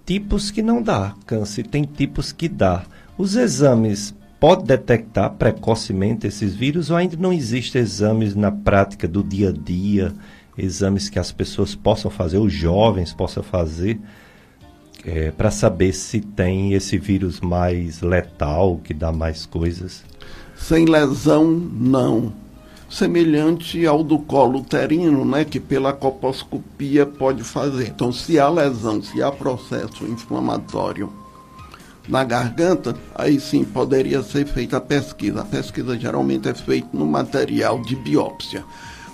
tipos que não dá câncer, tem tipos que dá. Os exames podem detectar precocemente esses vírus, ou ainda não existem exames na prática do dia a dia, exames que as pessoas possam fazer, os jovens possam fazer, para saber se tem esse vírus mais letal, que dá mais coisas? Sem lesão, não. Semelhante ao do colo uterino, né, que pela colposcopia pode fazer. Então, se há lesão, se há processo inflamatório na garganta, aí sim poderia ser feita a pesquisa. A pesquisa geralmente é feita no material de biópsia.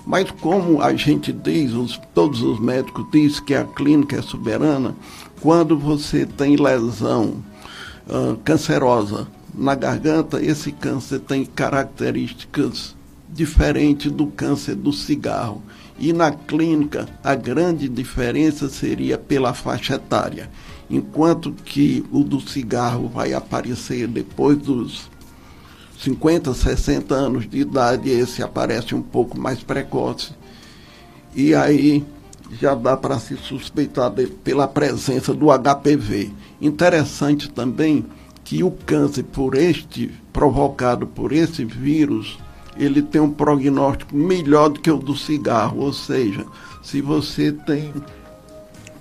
Mas como a gente diz, todos os médicos dizem que a clínica é soberana, quando você tem lesão cancerosa na garganta, esse câncer tem características diferentes do câncer do cigarro. E na clínica, a grande diferença seria pela faixa etária. Enquanto que o do cigarro vai aparecer depois dos 50, 60 anos de idade, esse aparece um pouco mais precoce. E aí já dá para se suspeitar pela presença do HPV. Interessante também que o câncer provocado por esse vírus, ele tem um prognóstico melhor do que o do cigarro. Ou seja, se você tem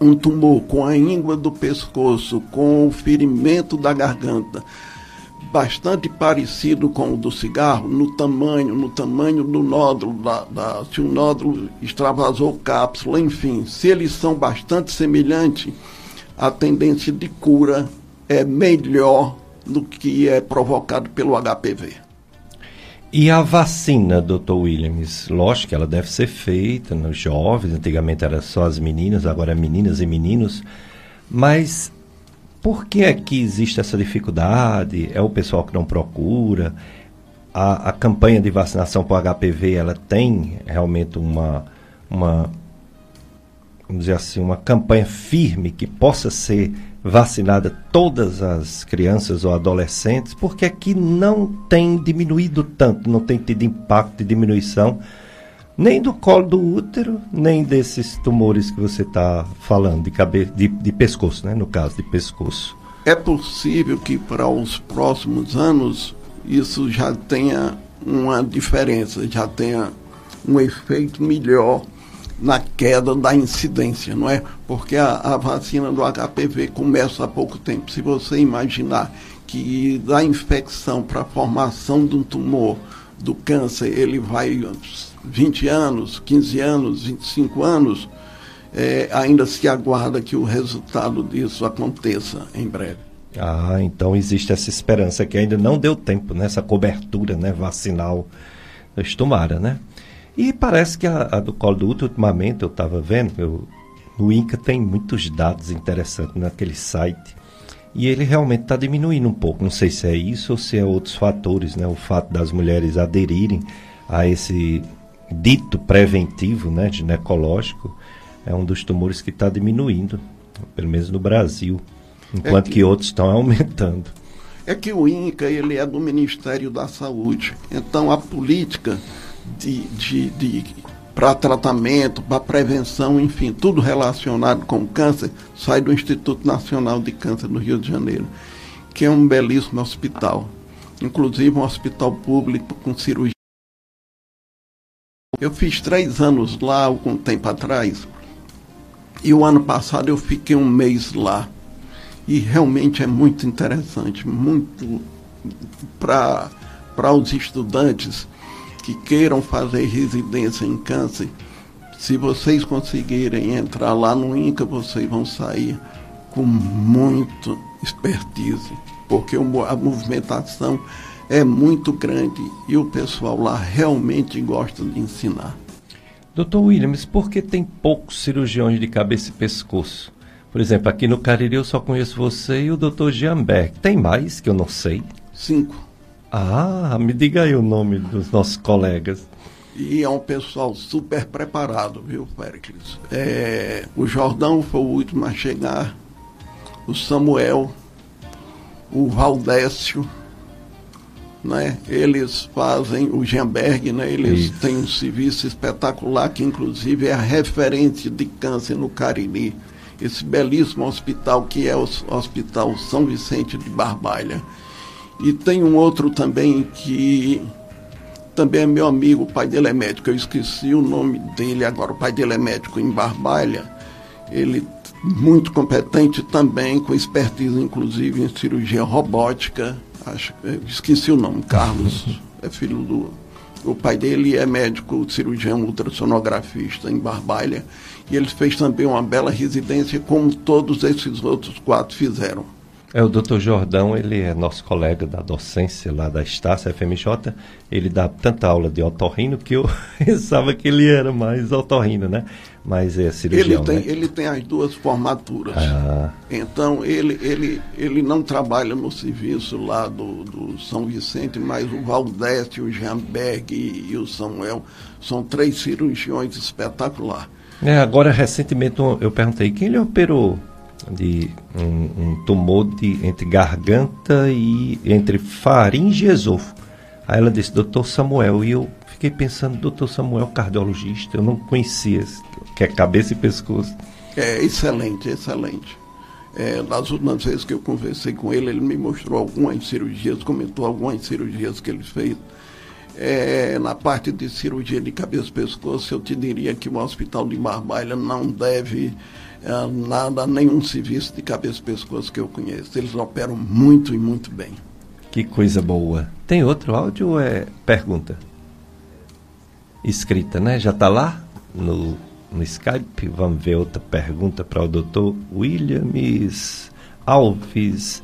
um tumor com a íngua do pescoço, com o ferimento da garganta, bastante parecido com o do cigarro, no tamanho do nódulo, se o nódulo extravasou cápsula, enfim, se eles são bastante semelhantes, a tendência de cura é melhor do que é provocado pelo HPV. E a vacina, Dr. Williams? Lógico que ela deve ser feita nos jovens, antigamente era só as meninas, agora é meninas e meninos, mas por que é que existe essa dificuldade? É o pessoal que não procura? A campanha de vacinação para o HPV, ela tem realmente uma, vamos dizer assim, uma campanha firme que possa ser vacinada todas as crianças ou adolescentes? Por que é que não tem diminuído tanto, não tem tido impacto de diminuição nem do colo do útero, nem desses tumores que você está falando, de pescoço, né? No caso de pescoço. É possível que para os próximos anos isso já tenha uma diferença, já tenha um efeito melhor na queda da incidência, não é? Porque a vacina do HPV começa há pouco tempo. Se você imaginar que da infecção para a formação de um tumor, do câncer, ele vai 20 anos, 15 anos, 25 anos, ainda se aguarda que o resultado disso aconteça em breve. Ah, então existe essa esperança que ainda não deu tempo, né? Essa cobertura, né, vacinal, tomara, né? E parece que a do colo do útero, ultimamente, eu estava vendo, no INCA tem muitos dados interessantes naquele site, e ele realmente está diminuindo um pouco. Não sei se é isso ou se é outros fatores, né? O fato das mulheres aderirem a esse dito preventivo, né, ginecológico, é um dos tumores que está diminuindo, pelo menos no Brasil, enquanto que outros estão aumentando. É que o INCA, ele é do Ministério da Saúde, então a política para tratamento, para prevenção, enfim, tudo relacionado com câncer, sai do Instituto Nacional de Câncer do Rio de Janeiro, que é um belíssimo hospital, inclusive um hospital público com cirurgia. Eu fiz 3 anos lá, algum tempo atrás, e o ano passado eu fiquei 1 mês lá, e realmente é muito interessante, muito para os estudantes que queiram fazer residência em câncer. Se vocês conseguirem entrar lá no INCA, vocês vão sair com muita expertise, porque a movimentação é muito grande e o pessoal lá realmente gosta de ensinar. Dr. Williams, por que tem poucos cirurgiões de cabeça e pescoço? Por exemplo, aqui no Cariri eu só conheço você e o Dr. Gianberg. Tem mais que eu não sei? 5. Ah, me diga aí o nome dos nossos colegas. E é um pessoal super preparado, viu, Péricles? O Jordão foi o último a chegar, o Samuel, o Valdécio, né? Eles fazem o Gianberg, né? Eles têm um serviço espetacular, que inclusive é a referência de câncer no Cariri. Esse belíssimo hospital que é o Hospital São Vicente de Barbalha. E tem um outro também que também é meu amigo, o pai dele é médico, eu esqueci o nome dele agora, o pai dele é médico em Barbalha, ele muito competente também, com expertise inclusive em cirurgia robótica, esqueci o nome, Carlos, é filho do... O pai dele é médico, cirurgião ultrassonografista em Barbalha, e ele fez também uma bela residência, como todos esses outros 4 fizeram. O Dr. Jordão, ele é nosso colega da docência lá da Estácio FMJ, ele dá tanta aula de otorrino que eu pensava que ele era mais otorrino, né? Mas é cirurgião, ele tem as 2 formaturas. Então, ele não trabalha no serviço lá do São Vicente, mas o Valdécio, o Gianberg e o Samuel são 3 cirurgiões espetaculares. Agora, recentemente, eu perguntei, quem lhe operou de um tumor entre garganta e entre faringe e esôfago? Aí ela disse, Dr. Samuel, e eu fiquei pensando, Dr. Samuel, cardiologista, eu não conhecia, que é cabeça e pescoço. É excelente, excelente. Das últimas vezes que eu conversei com ele, ele me mostrou algumas cirurgias, comentou algumas cirurgias que ele fez. Na parte de cirurgia de cabeça e pescoço, eu te diria que o Hospital de Barbalha não deve nada a nenhum serviço de cabeça e pescoço que eu conheço. Eles operam muito e muito bem. Que coisa boa. Tem outro áudio ou é pergunta? Escrita, né? Já está lá no Skype. Vamos ver outra pergunta para o Dr. Williams Alves.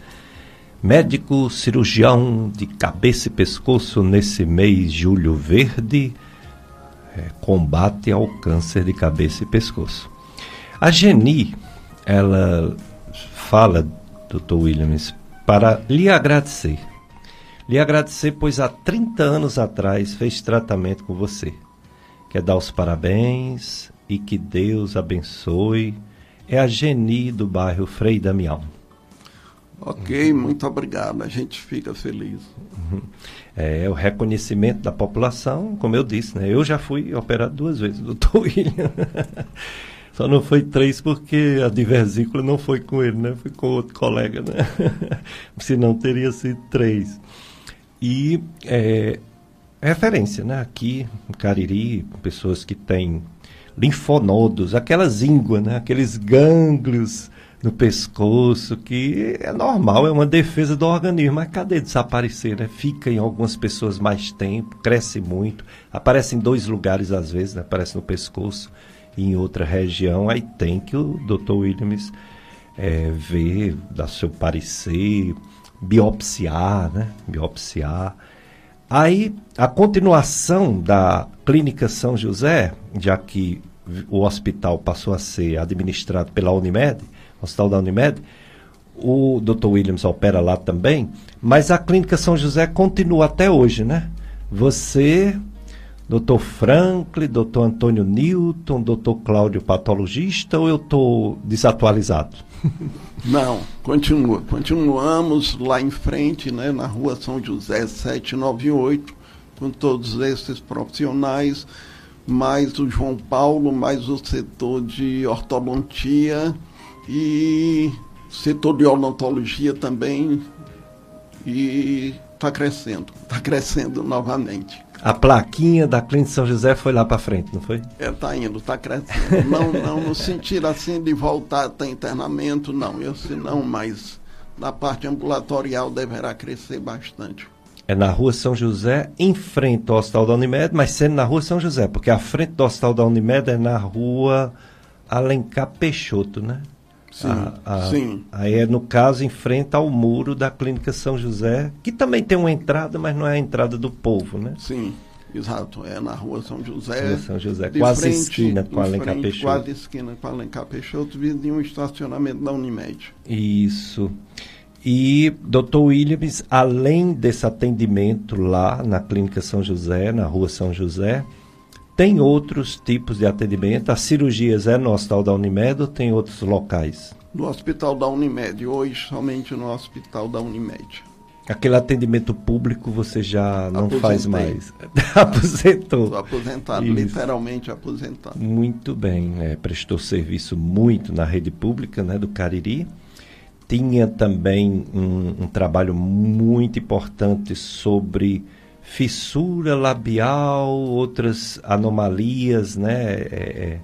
Médico cirurgião de cabeça e pescoço nesse mês julho verde, combate ao câncer de cabeça e pescoço. A Geni, ela fala, Dr. Williams, para lhe agradecer. Lhe agradecer, pois há 30 anos atrás fez tratamento com você. Quer dar os parabéns e que Deus abençoe. É a Geni do bairro Frei Damião. Ok, muito obrigado, a gente fica feliz. É o reconhecimento da população, como eu disse, né? Eu já fui operado 2 vezes, doutor William. Só não foi 3 porque a diversícula não foi com ele, né? Foi com outro colega, né? Senão teria sido 3. E referência, né? Aqui no Cariri, pessoas que têm linfonodos, aquelas ínguas, né? Aqueles gânglios no pescoço, que é normal, é uma defesa do organismo, mas cadê desaparecer, né? Fica em algumas pessoas mais tempo, cresce muito, aparece em 2 lugares às vezes, né? Aparece no pescoço e em outra região, aí tem que o Dr. Williams ver, dar seu parecer, biopsiar, né? Biopsiar. Aí, a continuação da Clínica São José, já que o hospital passou a ser administrado pela Unimed, Hospital da Unimed, o Dr. Williams opera lá também, mas a Clínica São José continua até hoje, né? Você, Dr. Franklin, Dr. Antônio Newton, Dr. Cláudio patologista, ou eu estou desatualizado? Não, continuamos lá em frente, né, na Rua São José 798, com todos esses profissionais, mais o João Paulo, mais o setor de ortodontia, e setor de odontologia também, e está crescendo novamente. A plaquinha da Clínica São José foi lá para frente, não foi? Está indo, está crescendo. Não no sentido assim de voltar a ter internamento, não. Não, mas na parte ambulatorial deverá crescer bastante. É na Rua São José, em frente ao Hospital da Unimed, mas sendo na Rua São José, porque a frente do Hospital da Unimed é na Rua Alencar Peixoto, né? Sim. Aí é, no caso, em frente ao muro da Clínica São José, que também tem uma entrada, mas não é a entrada do povo, né? Sim, exato. É na Rua São José. São José, quase esquina com a Alencar Peixoto. Quase esquina com a Alencar Peixoto, vizinho um estacionamento da Unimed. Isso. E, Dr. Williams, além desse atendimento lá na Clínica São José, na Rua São José, tem outros tipos de atendimento? As cirurgias no Hospital da Unimed ou tem outros locais? No Hospital da Unimed, hoje somente no Hospital da Unimed. Aquele atendimento público você já não Aposentei. Faz mais? Aposentou. Estou aposentado, Isso. Literalmente aposentado. Muito bem, prestou serviço muito na rede pública, né, do Cariri. Tinha também um trabalho muito importante sobre fissura labial, outras anomalias, né?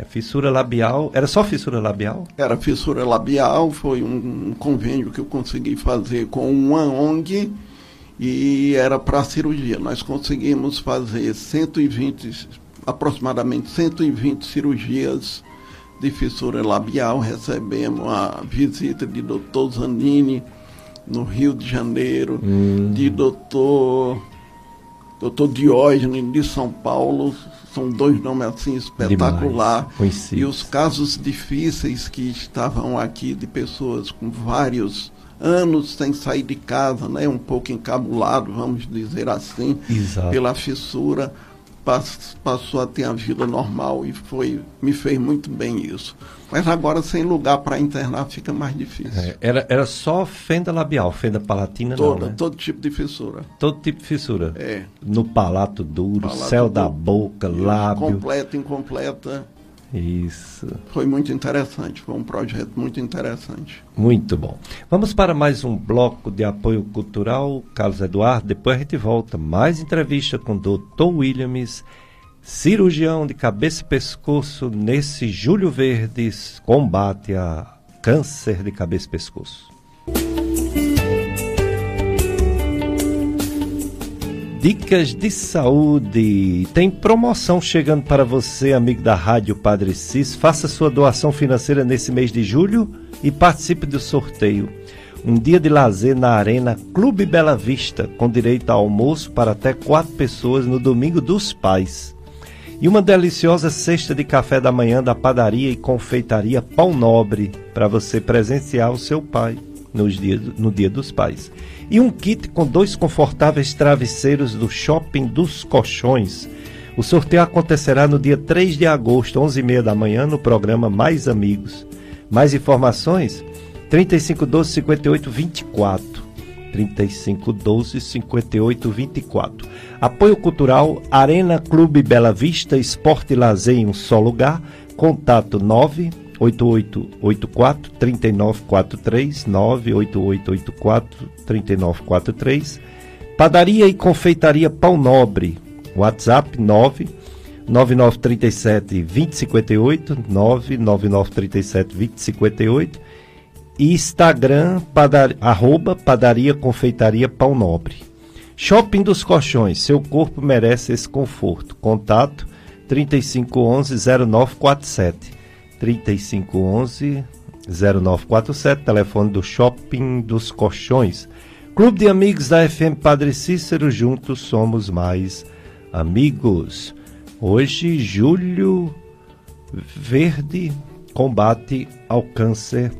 Fissura labial, era só fissura labial? Era fissura labial, foi um convênio que eu consegui fazer com uma ONG e era para cirurgia. Nós conseguimos fazer aproximadamente 120 cirurgias de fissura labial. Recebemos a visita de Dr. Zanini no Rio de Janeiro, de Dr. Diógenes de São Paulo. São 2 nomes assim espetacular. E os casos difíceis que estavam aqui de pessoas com vários anos sem sair de casa, né, um pouco encabulado, vamos dizer assim, Exato. Pela fissura, passou a ter a vida normal e me fez muito bem isso. Mas agora, sem lugar para internar, fica mais difícil. Era só fenda labial, fenda palatina não, né? Todo tipo de fissura. Todo tipo de fissura. É. No palato duro, céu da boca, isso, lábio. Completa, incompleta. Isso. Foi muito interessante, foi um projeto muito interessante. Muito bom. Vamos para mais um bloco de apoio cultural, Carlos Eduardo. Depois a gente volta. Mais entrevista com o Dr. Williams, cirurgião de cabeça e pescoço, nesse Julho Verdes, combate a câncer de cabeça e pescoço. Dicas de saúde. Tem promoção chegando para você, amigo da Rádio Padre Cis. Faça sua doação financeira nesse mês de julho e participe do sorteio. Um dia de lazer na Arena Clube Bela Vista, com direito a almoço para até 4 pessoas no Domingo dos Pais. E uma deliciosa cesta de café da manhã da padaria e confeitaria Pão Nobre, para você presenciar o seu pai no Dia dos Pais. E um kit com 2 confortáveis travesseiros do Shopping dos Colchões. O sorteio acontecerá no dia 3 de agosto, 11h30 da manhã, no programa Mais Amigos. Mais informações? 3512-5824. 3512-5824. Apoio cultural, Arena Clube Bela Vista, esporte e lazer em um só lugar. Contato 98884-3943, 98884-3943. Padaria e confeitaria Pão Nobre, WhatsApp 99937-2058, 99937-2058. E Instagram, @padaria confeitaria Pão Nobre. Shopping dos Colchões, seu corpo merece esse conforto. Contato 3511-0947. 3511-0947, telefone do Shopping dos Colchões. Clube de Amigos da FM Padre Cícero, juntos somos mais amigos. Hoje, Julho Verde, combate ao câncer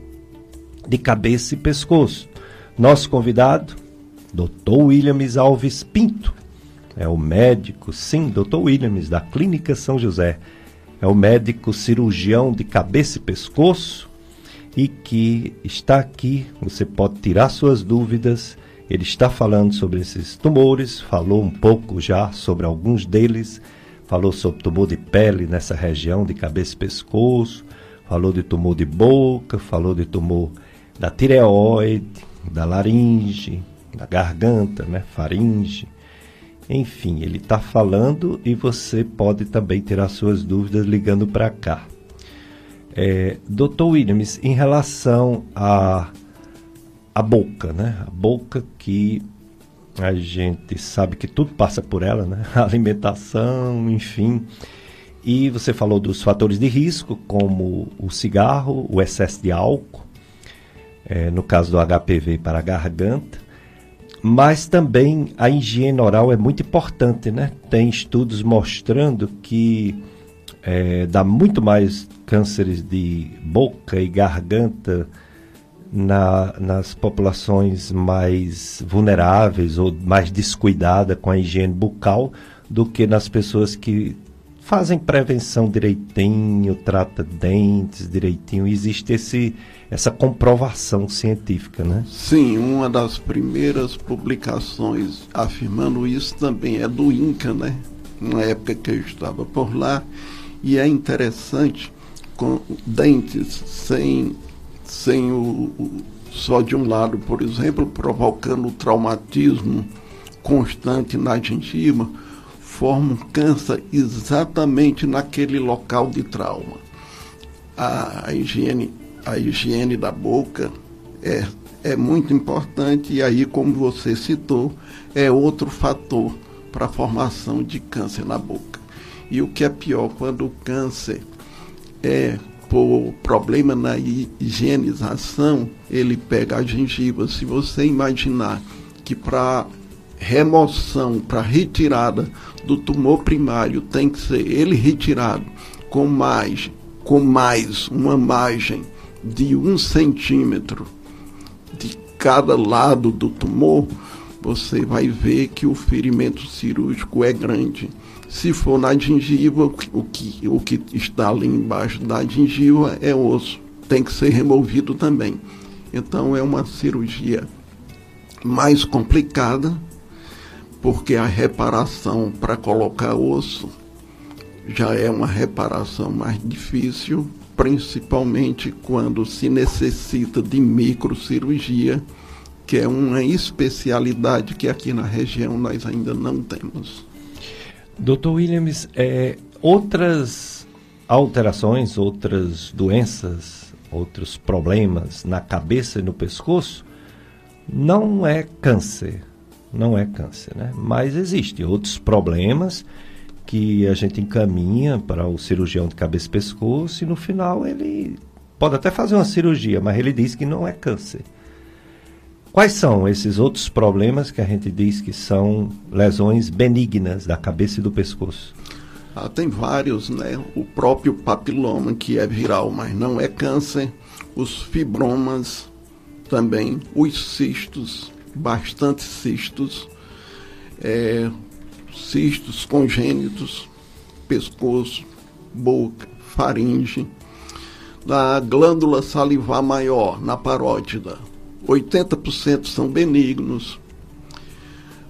de cabeça e pescoço. Nosso convidado, Dr. Williams Alves Pinto, é o médico, sim, Dr. Williams, da Clínica São José. É o médico cirurgião de cabeça e pescoço e que está aqui. Você pode tirar suas dúvidas. Ele está falando sobre esses tumores, falou um pouco já sobre alguns deles, falou sobre tumor de pele nessa região de cabeça e pescoço, falou de tumor de boca, falou de tumor da tireoide, da laringe, da garganta, né, faringe. Enfim, ele está falando e você pode também tirar suas dúvidas ligando para cá. Dr. Williams, em relação à boca, né? A boca que a gente sabe que tudo passa por ela, né? A alimentação, enfim. E você falou dos fatores de risco, como o cigarro, o excesso de álcool, no caso do HPV para a garganta. Mas também a higiene oral é muito importante, né? Tem estudos mostrando que dá muito mais cânceres de boca e garganta nas populações mais vulneráveis ou mais descuidadas com a higiene bucal do que nas pessoas que fazem prevenção direitinho, trata dentes direitinho. Existe essa comprovação científica, né? Sim, uma das primeiras publicações afirmando isso também é do INCA, né? Na época que eu estava por lá. E é interessante, com dentes sem só de um lado, por exemplo, provocando traumatismo constante na gengiva, forma um câncer exatamente naquele local de trauma. A higiene da boca é muito importante, e aí, como você citou, é outro fator para a formação de câncer na boca. E o que é pior, quando o câncer é por problema na higienização, ele pega a gengiva. Se você imaginar que para remoção, para retirada do tumor primário, tem que ser ele retirado com mais uma margem de 1 centímetro de cada lado do tumor, você vai ver que o ferimento cirúrgico é grande. Se for na gengiva, o que está ali embaixo da gengiva é osso, tem que ser removido também. Então é uma cirurgia mais complicada, porque a reparação para colocar osso já é uma reparação mais difícil, principalmente quando se necessita de microcirurgia, que é uma especialidade que aqui na região nós ainda não temos. Dr. Williams, outras alterações, outras doenças, outros problemas na cabeça e no pescoço, não é câncer, né? Mas existem outros problemas que a gente encaminha para o cirurgião de cabeça e pescoço e no final ele pode até fazer uma cirurgia, mas ele diz que não é câncer. Quais são esses outros problemas que a gente diz que são lesões benignas da cabeça e do pescoço? Tem vários, né? O próprio papiloma, que é viral, mas não é câncer. Os fibromas também. Os cistos, bastante cistos. Cistos congênitos, pescoço, boca, faringe. Na glândula salivar maior, na parótida, 80% são benignos.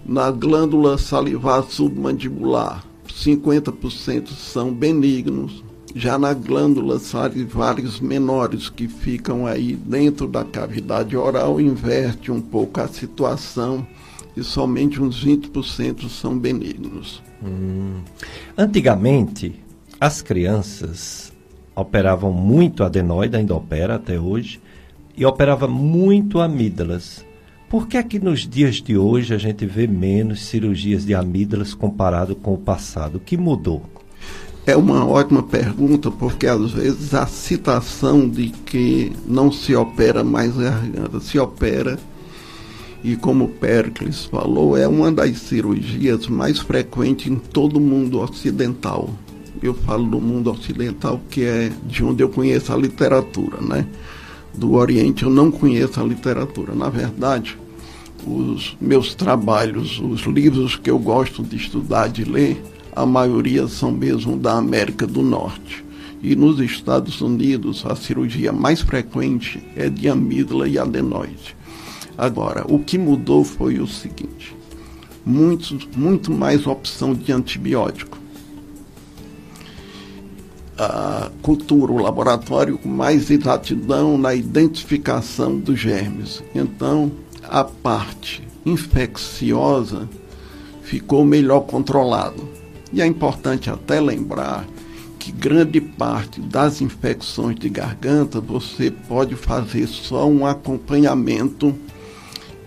Na glândula salivar submandibular, 50% são benignos. Já na glândula salivares menores, que ficam aí dentro da cavidade oral, inverte um pouco a situação e somente uns 20% são benignos. Antigamente, as crianças operavam muito adenoide, ainda opera até hoje, e operava muito amígdalas. Por que é que nos dias de hoje a gente vê menos cirurgias de amígdalas comparado com o passado? O que mudou? É uma ótima pergunta, porque às vezes a citação de que não se opera mais garganta, se opera, e como o Péricles falou, é uma das cirurgias mais frequentes em todo o mundo ocidental. Eu falo do mundo ocidental, que é de onde eu conheço a literatura, né? Do Oriente eu não conheço a literatura. Na verdade, os meus trabalhos, os livros que eu gosto de estudar, de ler, a maioria são mesmo da América do Norte. E nos Estados Unidos, a cirurgia mais frequente é de amígdala e adenoide. Agora, o que mudou foi o seguinte: muito mais opção de antibiótico. A cultura, o laboratório com mais exatidão na identificação dos germes. Então, a parte infecciosa ficou melhor controlada. E é importante até lembrar que grande parte das infecções de garganta você pode fazer só um acompanhamento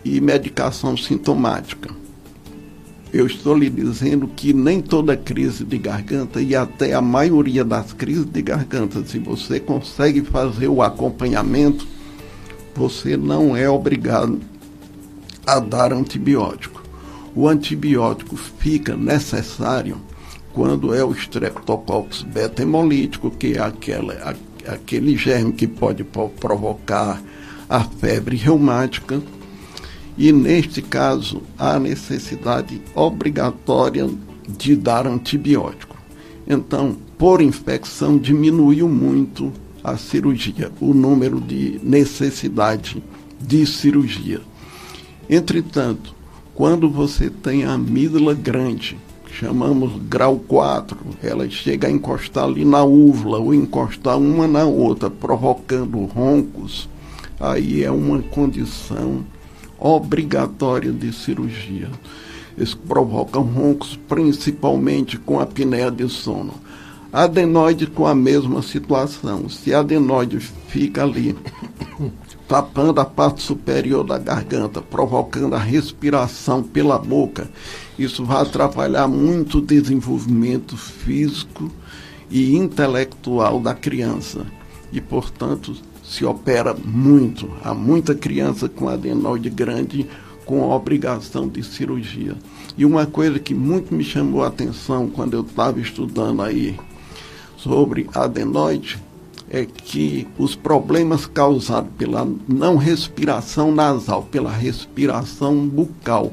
e medicação sintomática. Eu estou lhe dizendo que nem toda crise de garganta e até a maioria das crises de garganta, se você consegue fazer o acompanhamento, você não é obrigado a dar antibiótico. O antibiótico fica necessário quando é o Streptococcus beta-hemolítico, que é aquele germe que pode provocar a febre reumática. E, neste caso, há necessidade obrigatória de dar antibiótico. Então, por infecção, diminuiu muito a cirurgia, o número de necessidade de cirurgia. Entretanto, quando você tem a amígdala grande, chamamos grau 4, ela chega a encostar ali na úvula, ou encostar uma na outra, provocando roncos, aí é uma condição obrigatória de cirurgia. Eles provocam roncos principalmente com a apneia de sono. Adenoide com a mesma situação. Se a adenoide fica ali tapando a parte superior da garganta, provocando a respiração pela boca, isso vai atrapalhar muito o desenvolvimento físico e intelectual da criança. E, portanto, se opera muito. Há muita criança com adenoide grande com a obrigação de cirurgia. E uma coisa que muito me chamou a atenção quando eu estava estudando aí sobre adenoide é que os problemas causados pela não respiração nasal, pela respiração bucal,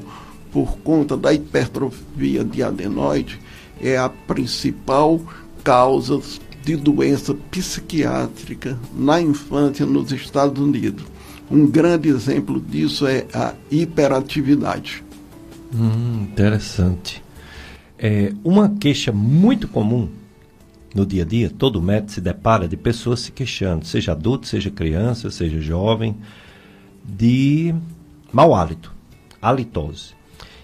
por conta da hipertrofia de adenoide, é a principal causa de doença psiquiátrica na infância nos Estados Unidos. Um grande exemplo disso é a hiperatividade. Interessante. Uma queixa muito comum no dia a dia, todo médico se depara de pessoas se queixando, seja adulto, seja criança, seja jovem, de mau hálito, halitose.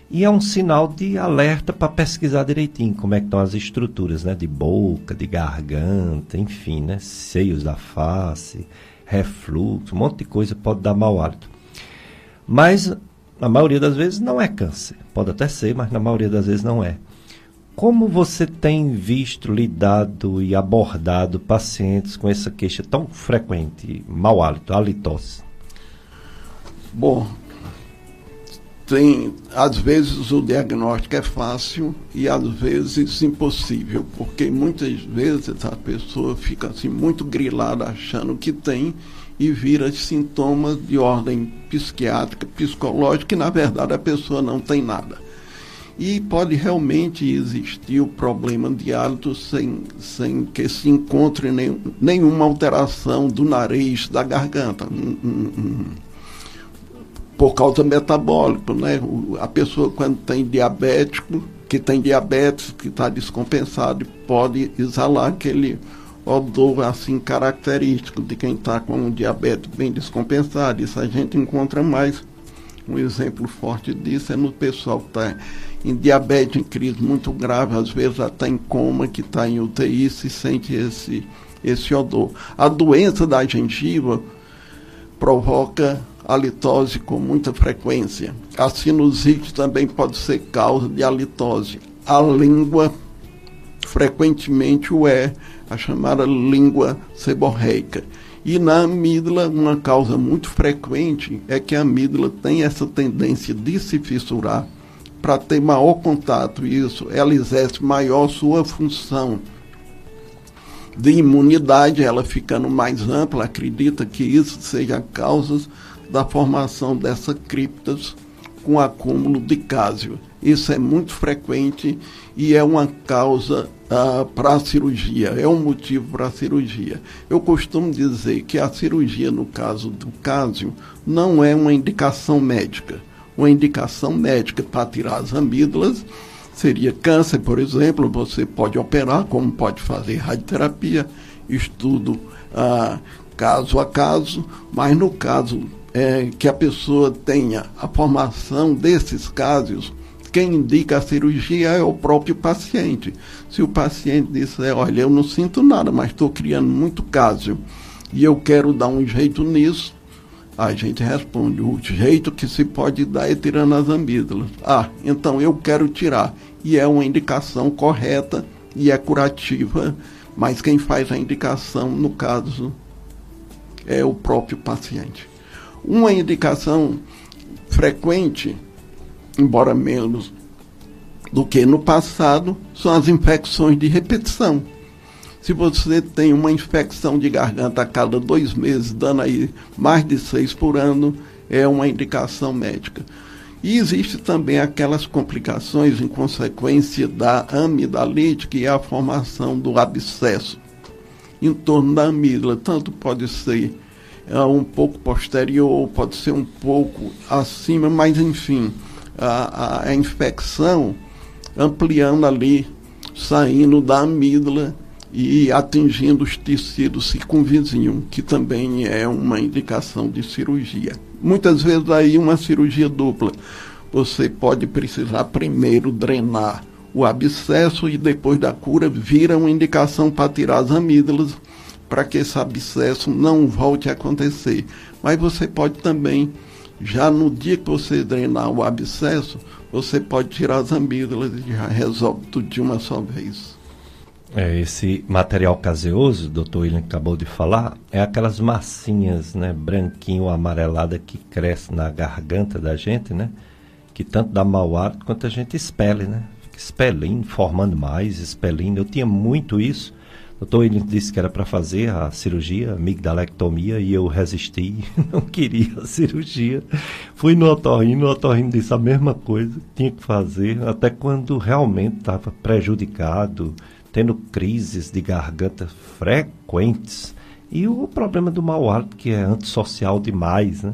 E é um sinal de alerta para pesquisar direitinho como é que estão as estruturas, né, de boca, de garganta, enfim, né, seios da face, refluxo, um monte de coisa pode dar mau hálito. Mas, na maioria das vezes, não é câncer. Pode até ser, mas na maioria das vezes não é. Como você tem visto, lidado e abordado pacientes com essa queixa tão frequente, mau hálito, halitose? Bom, às vezes o diagnóstico é fácil e às vezes impossível, porque muitas vezes a pessoa fica assim muito grilada achando que tem e vira sintomas de ordem psiquiátrica, psicológica, e na verdade a pessoa não tem nada. E pode realmente existir o problema de hálito sem que se encontre nenhuma alteração do nariz, da garganta. Por causa metabólica, né? A pessoa quando tem diabetes, que está descompensado, pode exalar aquele odor assim característico de quem está com um diabetes bem descompensado. Isso a gente encontra mais. Um exemplo forte disso é no pessoal que está em diabetes em crise muito grave, às vezes até em coma, que está em UTI, se sente esse odor. A doença da gengiva provoca halitose com muita frequência. A sinusite também pode ser causa de halitose. A língua frequentemente é a chamada língua seborreica. E na amígdala, uma causa muito frequente é que a amígdala tem essa tendência de se fissurar para ter maior contato. Isso, ela exerce maior sua função de imunidade, ela ficando mais ampla, acredita que isso seja a causa da formação dessas criptas com acúmulo de cálcio. Isso é muito frequente e é uma causa para a cirurgia, é um motivo para a cirurgia. Eu costumo dizer que a cirurgia, no caso do cálcio, não é uma indicação médica. Uma indicação médica para tirar as amígdalas seria câncer, por exemplo, você pode operar, como pode fazer radioterapia, estudo caso a caso, mas no caso que a pessoa tenha a formação desses cálcios, quem indica a cirurgia é o próprio paciente. Se o paciente disser, olha, eu não sinto nada, mas estou criando muito cálcio e eu quero dar um jeito nisso, a gente responde, o jeito que se pode dar é tirando as amígdalas. Então eu quero tirar. E é uma indicação correta e é curativa, mas quem faz a indicação, no caso, é o próprio paciente. Uma indicação frequente, embora menos do que no passado, são as infecções de repetição. Se você tem uma infecção de garganta a cada 2 meses, dando aí mais de 6 por ano, é uma indicação médica. E existe também aquelas complicações em consequência da amidalite, que é a formação do abscesso em torno da amígdala. Tanto pode ser um pouco posterior, pode ser um pouco acima, mas enfim, a infecção ampliando ali, saindo da amígdala e atingindo os tecidos circunvizinhos, que também é uma indicação de cirurgia. Muitas vezes aí uma cirurgia dupla. Você pode precisar primeiro drenar o abscesso e depois da cura vira uma indicação para tirar as amígdalas, para que esse abscesso não volte a acontecer. Mas você pode também, já no dia que você drenar o abscesso, você pode tirar as amígdalas e já resolve tudo de uma só vez. Esse material caseoso, doutor William acabou de falar, é aquelas massinhas, né, branquinho, amarelada, que cresce na garganta da gente, né, que tanto dá mau hálito quanto a gente expele, né, fica expelindo, formando mais, expelindo. Eu tinha muito isso. O doutor William disse que era para fazer a cirurgia, amigdalectomia, e eu resisti, não queria a cirurgia. Fui no otorrino disse a mesma coisa, tinha que fazer, até quando realmente estava prejudicado, tendo crises de garganta frequentes, e o problema do mau hálito, que é antissocial demais, né?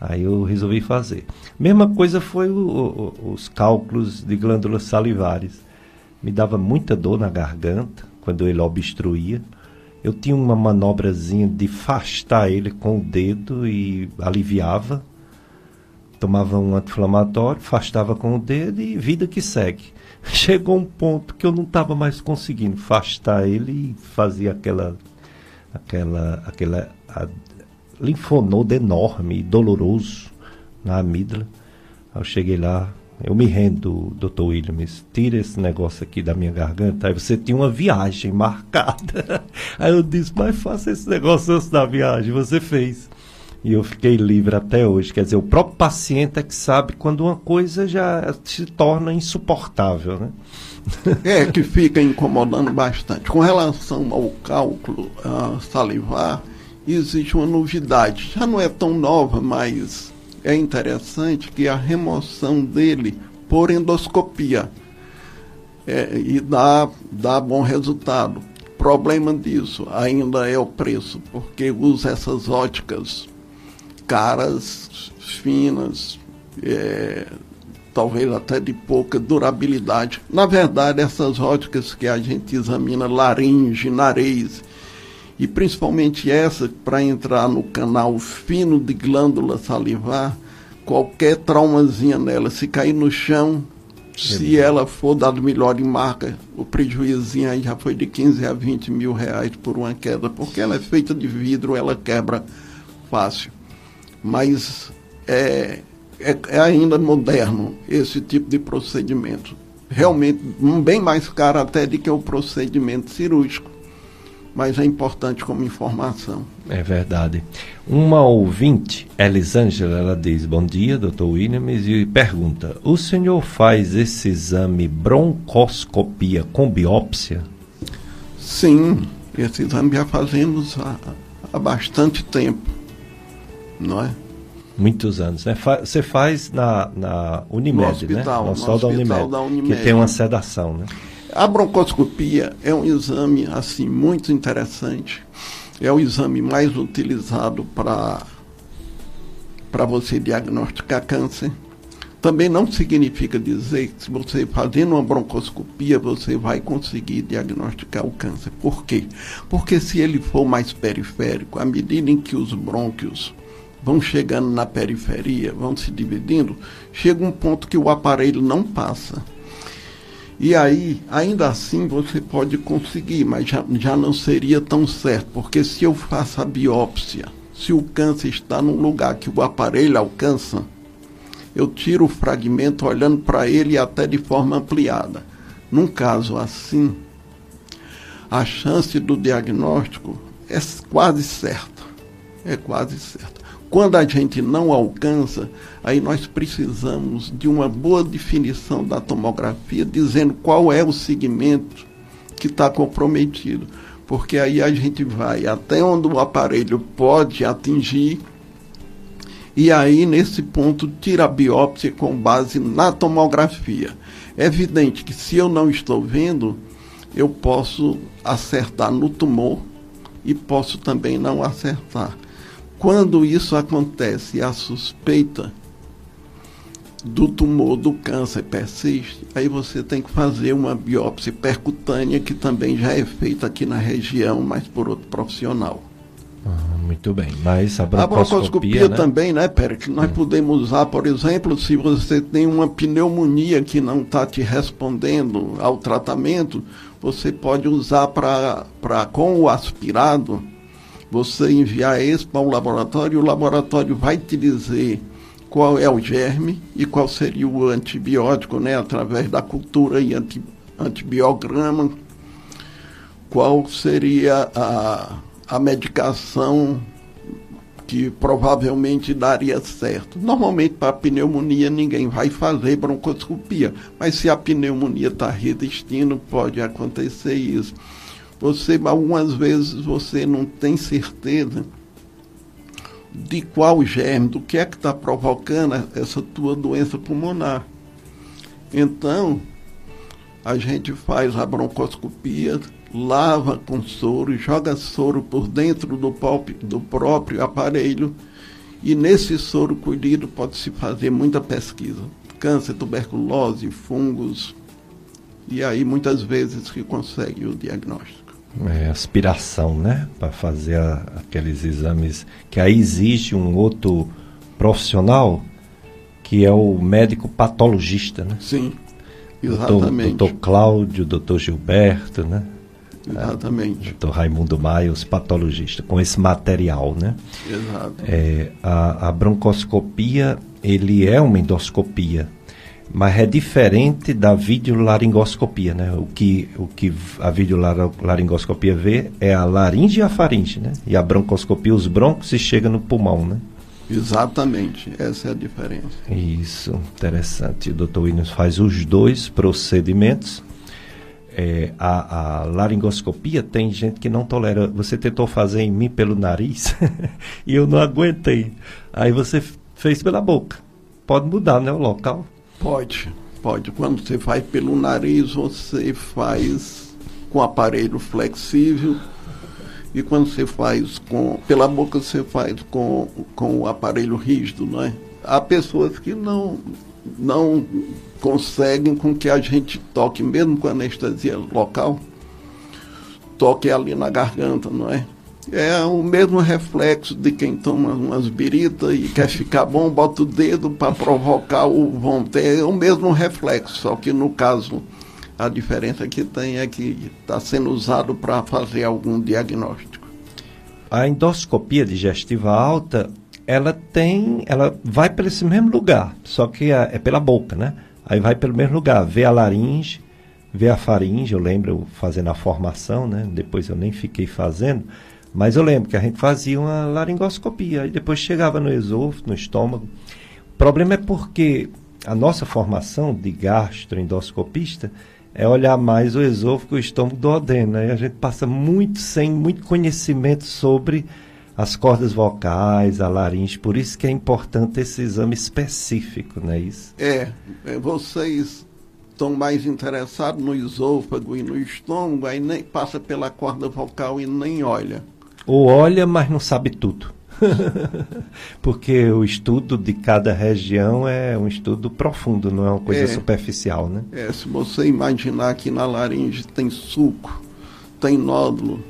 Aí eu resolvi fazer. Mesma coisa foi os cálculos de glândulas salivares. Me dava muita dor na garganta, quando ele obstruía. Eu tinha uma manobrazinha de afastar ele com o dedo e aliviava. Tomava um anti-inflamatório, afastava com o dedo e vida que segue. Chegou um ponto que eu não estava mais conseguindo afastar ele e fazia aquela linfonodo enorme e doloroso na amígdala. Aí eu cheguei lá, eu me rendo, Dr. Williams, tira esse negócio aqui da minha garganta. Aí você tinha uma viagem marcada. Aí eu disse, mas faça esse negócio antes da viagem, você fez. E eu fiquei livre até hoje. Quer dizer, o próprio paciente é que sabe quando uma coisa já se torna insuportável, né? É, que fica incomodando bastante. Com relação ao cálculo salivar, existe uma novidade. Já não é tão nova, mas é interessante que a remoção dele por endoscopia e dá bom resultado. O problema disso ainda é o preço, porque usa essas óticas caras, finas, talvez até de pouca durabilidade. Na verdade, essas óticas que a gente examina, laringe, nariz, e principalmente essa, para entrar no canal fino de glândula salivar, qualquer traumazinha nela, se cair no chão, se ela for dado melhor em marca, o prejuízinho aí já foi de 15 a 20 mil reais por uma queda, porque ela é feita de vidro, ela quebra fácil. Mas é ainda moderno esse tipo de procedimento. Realmente, bem mais caro até do que o procedimento cirúrgico. Mas é importante como informação. É verdade. Uma ouvinte, Elisângela, ela diz, bom dia, Dr. Williams, e pergunta, o senhor faz esse exame broncoscopia com biópsia? Sim, esse exame já fazemos há bastante tempo, não é? Muitos anos, né? Você faz na Unimed, no hospital, né? No hospital da Unimed, que tem uma sedação, né? A broncoscopia é um exame assim muito interessante. É o exame mais utilizado para você diagnosticar câncer. Também não significa dizer que se você fazendo uma broncoscopia, você vai conseguir diagnosticar o câncer. Por quê? Porque se ele for mais periférico, à medida em que os brônquios vão chegando na periferia, vão se dividindo, chega um ponto que o aparelho não passa. E aí, ainda assim, você pode conseguir, mas já não seria tão certo, porque se eu faço a biópsia, se o câncer está num lugar que o aparelho alcança, eu tiro o fragmento olhando para ele até de forma ampliada. Num caso assim, a chance do diagnóstico é quase certa. É quase certa. Quando a gente não alcança, aí nós precisamos de uma boa definição da tomografia, dizendo qual é o segmento que está comprometido. Porque aí a gente vai até onde o aparelho pode atingir, e aí, nesse ponto, tira a biópsia com base na tomografia. É evidente que se eu não estou vendo, eu posso acertar no tumor e posso também não acertar. Quando isso acontece e a suspeita do tumor, do câncer persiste, aí você tem que fazer uma biópsia percutânea, que também já é feita aqui na região, mas por outro profissional. Muito bem, mas a broncoscopia, né? Também, né, Pérez, que nós podemos usar, por exemplo, se você tem uma pneumonia que não está te respondendo ao tratamento, você pode usar com o aspirado, você enviar esse para o laboratório vai te dizer qual é o germe e qual seria o antibiótico, né, através da cultura e antibiograma, qual seria a medicação que provavelmente daria certo. Normalmente, para a pneumonia, ninguém vai fazer broncoscopia, mas se a pneumonia está resistindo, pode acontecer isso. Algumas vezes, você não tem certeza de qual germe, do que é que está provocando essa tua doença pulmonar. Então, a gente faz a broncoscopia, lava com soro, joga soro por dentro do próprio aparelho, e nesse soro colhido pode-se fazer muita pesquisa. Câncer, tuberculose, fungos E aí muitas vezes que consegue o diagnóstico. Aspiração, né? Para fazer aqueles exames, que aí existe um outro profissional, que é o médico patologista, né? Sim, exatamente. Doutor Cláudio, doutor Gilberto, né? Exatamente. Doutor Raimundo Maia, os patologistas, com esse material, né? Exato. A broncoscopia, ele é uma endoscopia, mas é diferente da videolaringoscopia, né? O que a videolaringoscopia vê é a laringe e a faringe, né? E a broncoscopia, os broncos, se chega no pulmão, né? Exatamente, essa é a diferença. Isso, interessante. O Dr. Williams faz os dois procedimentos. A laringoscopia, tem gente que não tolera. Você tentou fazer em mim pelo nariz e eu não aguentei. Aí você fez pela boca. Pode mudar, né, o local? Pode. Quando você faz pelo nariz, você faz com aparelho flexível. E quando você faz pela boca, você faz com o aparelho rígido, não é? Há pessoas que não conseguem com que a gente toque, mesmo com anestesia local, toque ali na garganta, não é? É o mesmo reflexo de quem toma umas biritas e quer ficar bom, bota o dedo para provocar o vômito. É o mesmo reflexo, só que no caso, a diferença que tem é que está sendo usado para fazer algum diagnóstico. A endoscopia digestiva alta, ela vai para esse mesmo lugar, só que é pela boca, né? Aí vai pelo mesmo lugar, vê a laringe, vê a faringe. Eu lembro fazendo a formação, né? Depois eu nem fiquei fazendo, mas eu lembro que a gente fazia uma laringoscopia, e depois chegava no esôfago, no estômago. O problema é porque a nossa formação de gastroendoscopista é olhar mais o esôfago e o estômago do duodeno, né? E a gente passa sem muito conhecimento sobre as cordas vocais, a laringe. Por isso que é importante esse exame específico, não é isso? Vocês estão mais interessados no esôfago e no estômago, aí nem passa pela corda vocal e nem olha. Ou olha, mas não sabe tudo. Porque o estudo de cada região é um estudo profundo, não é uma coisa superficial, né? Se você imaginar que na laringe tem suco, tem nódulo,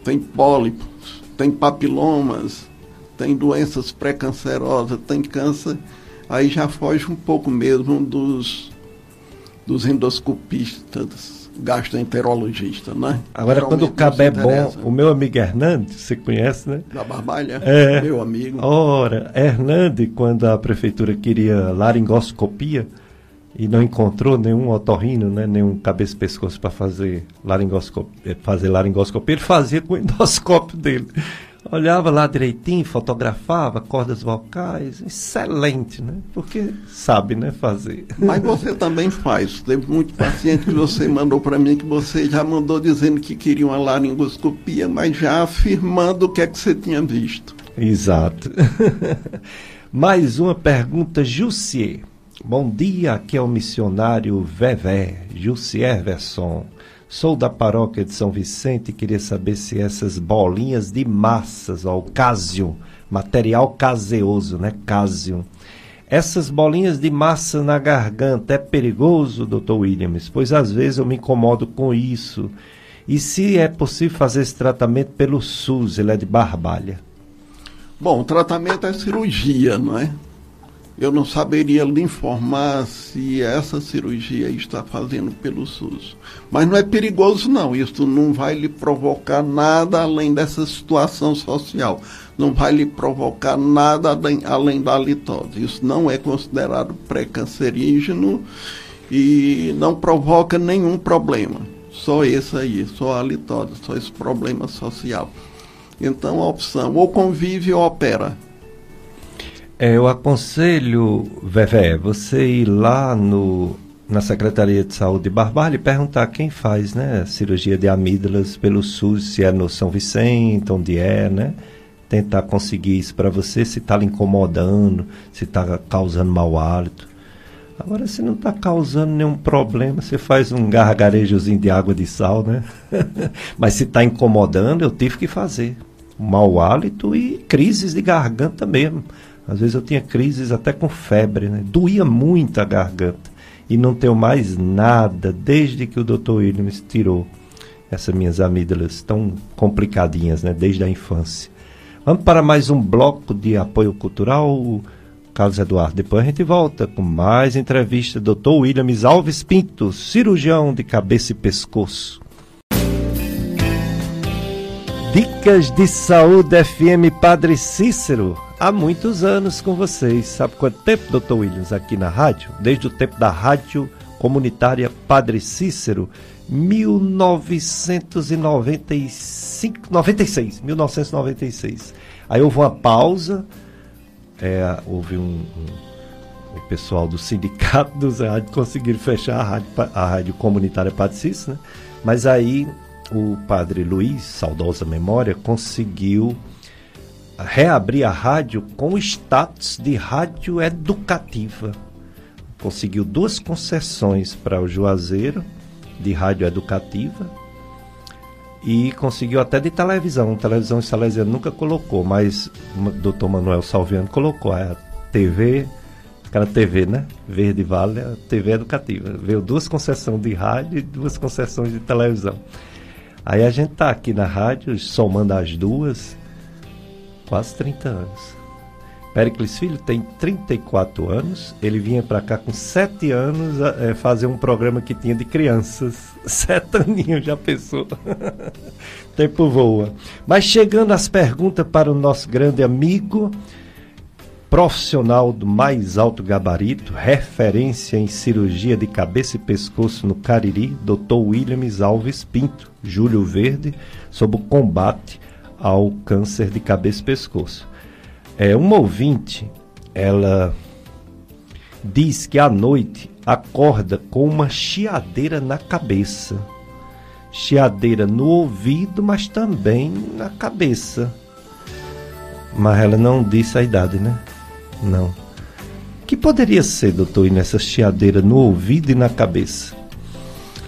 tem pólipos, tem papilomas, tem doenças pré-cancerosas, tem câncer, aí já foge um pouco mesmo dos endoscopistas, gastroenterologistas, né? Agora, quando o cabo é bom, o meu amigo Hernandes, você conhece, né? Da Barbalha, meu amigo. Ora, Hernandes, quando a prefeitura queria laringoscopia e não encontrou nenhum otorrino, né, nenhum cabeça-pescoço para fazer laringoscopia, ele fazia com o endoscópio dele. Olhava lá direitinho, fotografava cordas vocais, excelente, né? Porque sabe, né, fazer. Mas você também faz. Teve muito paciente que você mandou para mim, que você já mandou dizendo que queria uma laringoscopia, mas já afirmando o que é que você tinha visto. Exato. Mais uma pergunta, Jussier. Bom dia, aqui é o missionário Vevé, Jussier Verson. Sou da paróquia de São Vicente e queria saber se essas bolinhas de massas, o cásium, material caseoso, né, cásium. Essas bolinhas de massa na garganta é perigoso, Dr. Williams? Pois às vezes eu me incomodo com isso. E se é possível fazer esse tratamento pelo SUS, ele é de Barbalha. Bom, o tratamento é cirurgia, não é? Eu não saberia lhe informar se essa cirurgia está fazendo pelo SUS. Mas não é perigoso, não. Isso não vai lhe provocar nada além dessa situação social. Não vai lhe provocar nada além da litose. Isso não é considerado pré-cancerígeno e não provoca nenhum problema. Só esse aí, só a litose, só esse problema social. Então a opção, ou convive ou opera. Eu aconselho, Vevé, você ir lá na Secretaria de Saúde de Barbalha e perguntar quem faz, né, cirurgia de amígdalas pelo SUS, se é no São Vicente, onde é, né? Tentar conseguir isso para você, se está lhe incomodando, se está causando mau hálito. Agora, se não está causando nenhum problema, você faz um gargarejozinho de água de sal, né? Mas se está incomodando, eu tive que fazer. Mau hálito e crises de garganta mesmo. Às vezes eu tinha crises até com febre, né? Doía muito a garganta. e não tenho mais nada desde que o Dr. Williams tirou essas minhas amígdalas tão complicadinhas, né, desde a infância. Vamos para mais um bloco de apoio cultural, Carlos Eduardo. Depois a gente volta com mais entrevista. Dr. Williams Alves Pinto, cirurgião de cabeça e pescoço. Dicas de Saúde FM Padre Cícero. Há muitos anos com vocês. Sabe quanto tempo, Dr. Williams, aqui na rádio? Desde o tempo da Rádio Comunitária Padre Cícero, 1996. Aí houve uma pausa, houve o pessoal do sindicato dos rádios conseguiram fechar a Rádio Comunitária Padre Cícero, né? Mas aí o Padre Luiz, saudosa memória, conseguiu reabrir a rádio com o status de rádio educativa. Conseguiu 2 concessões para o Juazeiro de rádio educativa e conseguiu até de televisão. Televisão salesiana nunca colocou, mas o Dr. Manuel Salviano colocou a TV, aquela TV, né? Verde Vale, a TV educativa. Veio 2 concessões de rádio e 2 concessões de televisão. Aí a gente está aqui na rádio, somando as 2, quase 30 anos. Péricles Filho tem 34 anos, ele vinha para cá com 7 anos fazer um programa que tinha de crianças. 7 aninhos, já pensou? Tempo voa. Mas chegando às perguntas para o nosso grande amigo, profissional do mais alto gabarito, referência em cirurgia de cabeça e pescoço no Cariri, Dr. Williams Alves Pinto, Júlio Verde, sobre o combate ao câncer de cabeça e pescoço. Uma ouvinte, ela diz que à noite acorda com uma chiadeira na cabeça. Chiadeira no ouvido, mas também na cabeça. Mas ela não disse a idade, né? Não. Que poderia ser, doutor, nessa chiadeira no ouvido e na cabeça?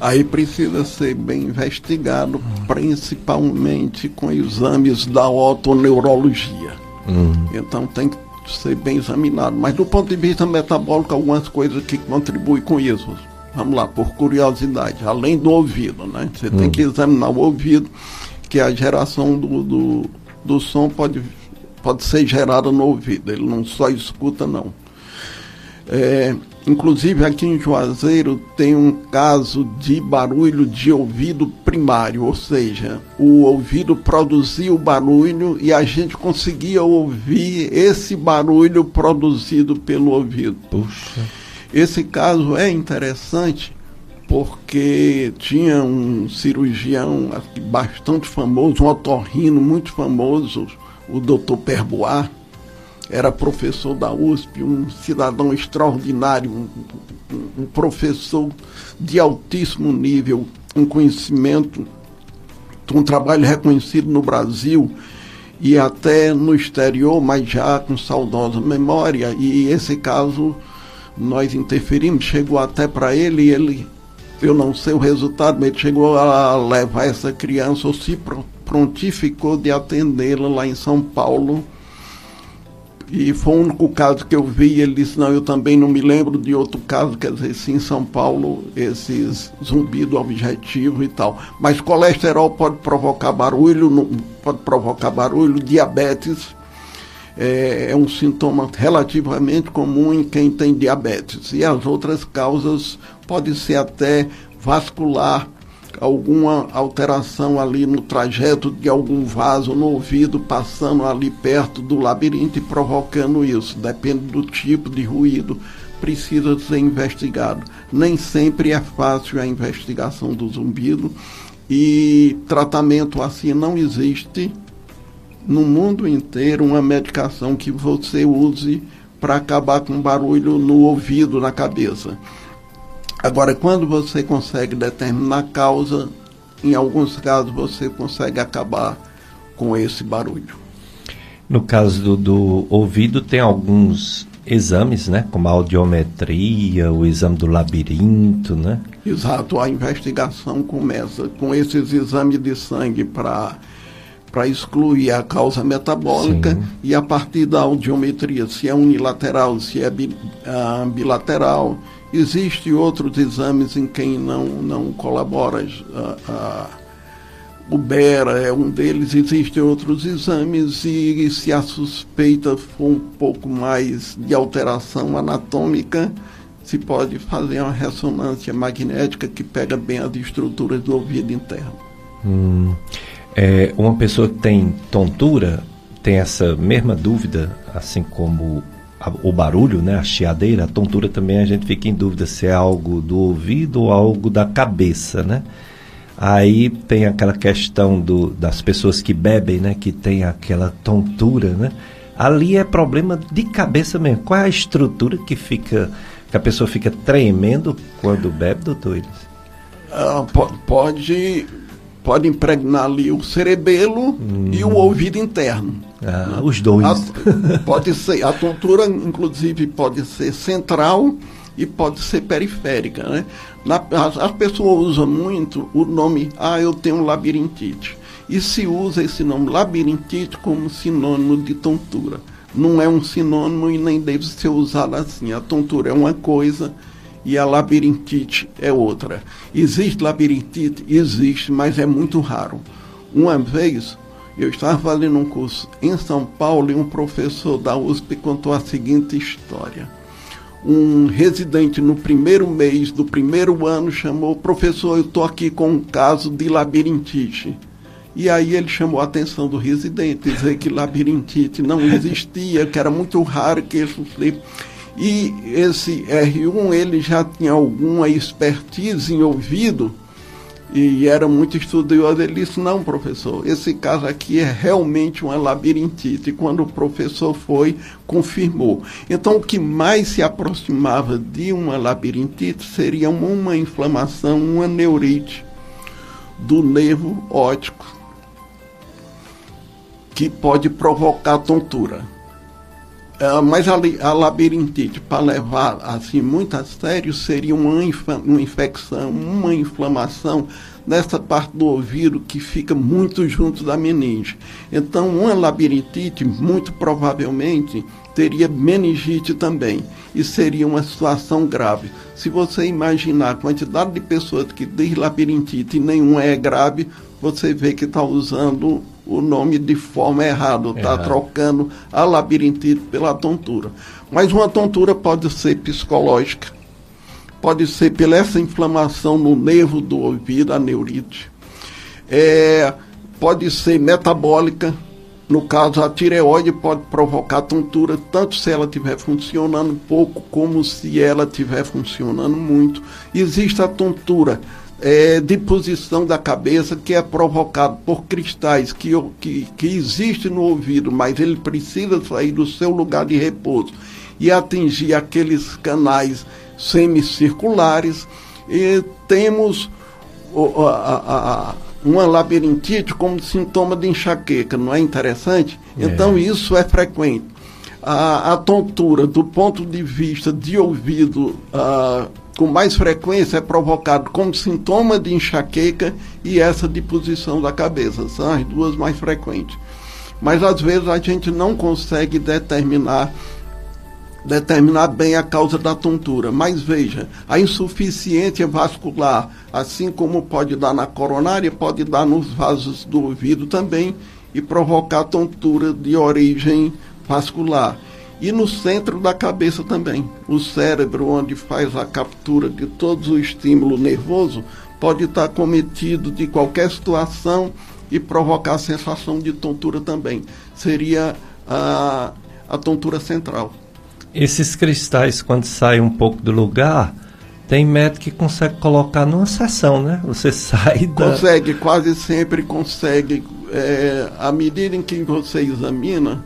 Aí precisa ser bem investigado, principalmente com exames da otoneurologia. Então tem que ser bem examinado. Mas do ponto de vista metabólico, algumas coisas que contribuem com isso. Vamos lá, por curiosidade, além do ouvido, né? Você tem que examinar o ouvido, que a geração do som pode ser gerada no ouvido, ele não só escuta, não. Inclusive aqui em Juazeiro tem um caso de barulho de ouvido primário, ou seja, o ouvido produzia o barulho e a gente conseguia ouvir esse barulho produzido pelo ouvido. Puxa. Esse caso é interessante porque tinha um cirurgião bastante famoso, um otorrino muito famoso, o Dr. Perboar, era professor da USP, um cidadão extraordinário, um professor de altíssimo nível, um conhecimento, um trabalho reconhecido no Brasil e até no exterior, mas já com saudosa memória. E esse caso nós interferimos, chegou até para ele, eu não sei o resultado, mas ele chegou a levar essa criança, ou se prontificou de atendê-la lá em São Paulo. E foi o único caso que eu vi. Ele disse, não, eu também não me lembro de outro caso, quer dizer, sim, em São Paulo, esses zumbido objetivo e tal. Mas colesterol pode provocar barulho, diabetes é um sintoma relativamente comum em quem tem diabetes. E as outras causas podem ser até vascular, alguma alteração ali no trajeto de algum vaso no ouvido, passando ali perto do labirinto e provocando isso. Depende do tipo de ruído, precisa ser investigado. Nem sempre é fácil a investigação do zumbido e tratamento assim não existe no mundo inteiro uma medicação que você use para acabar com barulho no ouvido, na cabeça. Agora, quando você consegue determinar a causa, em alguns casos você consegue acabar com esse barulho. No caso do ouvido, tem alguns exames, né? Como a audiometria, o exame do labirinto, né? Exato, a investigação começa com esses exames de sangue para excluir a causa metabólica. Sim. E a partir da audiometria, se é unilateral, se é bilateral, Existem outros exames em quem não colabora. O BERA é um deles. Existem outros exames e se a suspeita for um pouco mais de alteração anatômica, se pode fazer uma ressonância magnética que pega bem as estruturas do ouvido interno. Uma pessoa que tem tontura tem essa mesma dúvida, assim como o barulho, né, a chiadeira, a tontura também a gente fica em dúvida se é algo do ouvido ou algo da cabeça, né? Aí tem aquela questão das pessoas que bebem, né, que tem aquela tontura, né? Ali é problema de cabeça mesmo. Qual é a estrutura que a pessoa fica tremendo quando bebe, doutor Willis? Pode impregnar ali o cerebelo e o ouvido interno. Né? Os dois. Pode ser, a tontura, inclusive, pode ser central e pode ser periférica. Né? As pessoas usam muito o nome, eu tenho labirintite. E se usa esse nome labirintite como sinônimo de tontura. Não é um sinônimo e nem deve ser usado assim. A tontura é uma coisa e a labirintite é outra. Existe labirintite? Existe, mas é muito raro. Uma vez, eu estava fazendo um curso em São Paulo e um professor da USP contou a seguinte história. Um residente no primeiro mês do primeiro ano chamou: professor, eu estou aqui com um caso de labirintite. E aí ele chamou a atenção do residente, dizer que labirintite não existia, que era muito raro que ele sofresse. E esse R1, ele já tinha alguma expertise em ouvido e era muito estudioso. Ele disse: não, professor, esse caso aqui é realmente uma labirintite. E quando o professor foi, confirmou. Então, o que mais se aproximava de uma labirintite seria uma inflamação, uma neurite do nervo óptico, que pode provocar tontura. Mas a labirintite, para levar assim muito a sério, seria uma infecção, uma inflamação nessa parte do ouvido que fica muito junto da meninge. Então, uma labirintite, muito provavelmente, teria meningite também, e seria uma situação grave. Se você imaginar a quantidade de pessoas que diz labirintite e nenhuma é grave, você vê que está usando o nome de forma errada, está trocando a labirintite pela tontura. Mas uma tontura pode ser psicológica, pode ser pela essa inflamação no nervo do ouvido, a neurite, pode ser metabólica. No caso, a tireoide pode provocar tontura, tanto se ela estiver funcionando pouco, como se ela estiver funcionando muito. Existe a tontura de posição da cabeça, que é provocado por cristais que existem no ouvido, mas ele precisa sair do seu lugar de repouso e atingir aqueles canais semicirculares. E temos uma labirintite como sintoma de enxaqueca, não é interessante? Então isso é frequente. A tontura, do ponto de vista de ouvido, com mais frequência é provocado como sintoma de enxaqueca e essa de posição da cabeça. São as duas mais frequentes. Mas às vezes a gente não consegue determinar bem a causa da tontura. Mas veja, a insuficiência vascular, assim como pode dar na coronária, pode dar nos vasos do ouvido também e provocar tontura de origem vascular. E no centro da cabeça também. O cérebro, onde faz a captura de todo o estímulo nervoso, pode estar cometido de qualquer situação e provocar a sensação de tontura também. Seria a tontura central. Esses cristais, quando saem um pouco do lugar, tem médico que consegue colocar numa sessão, né? Você sai da... Consegue, quase sempre consegue. À medida em que você examina,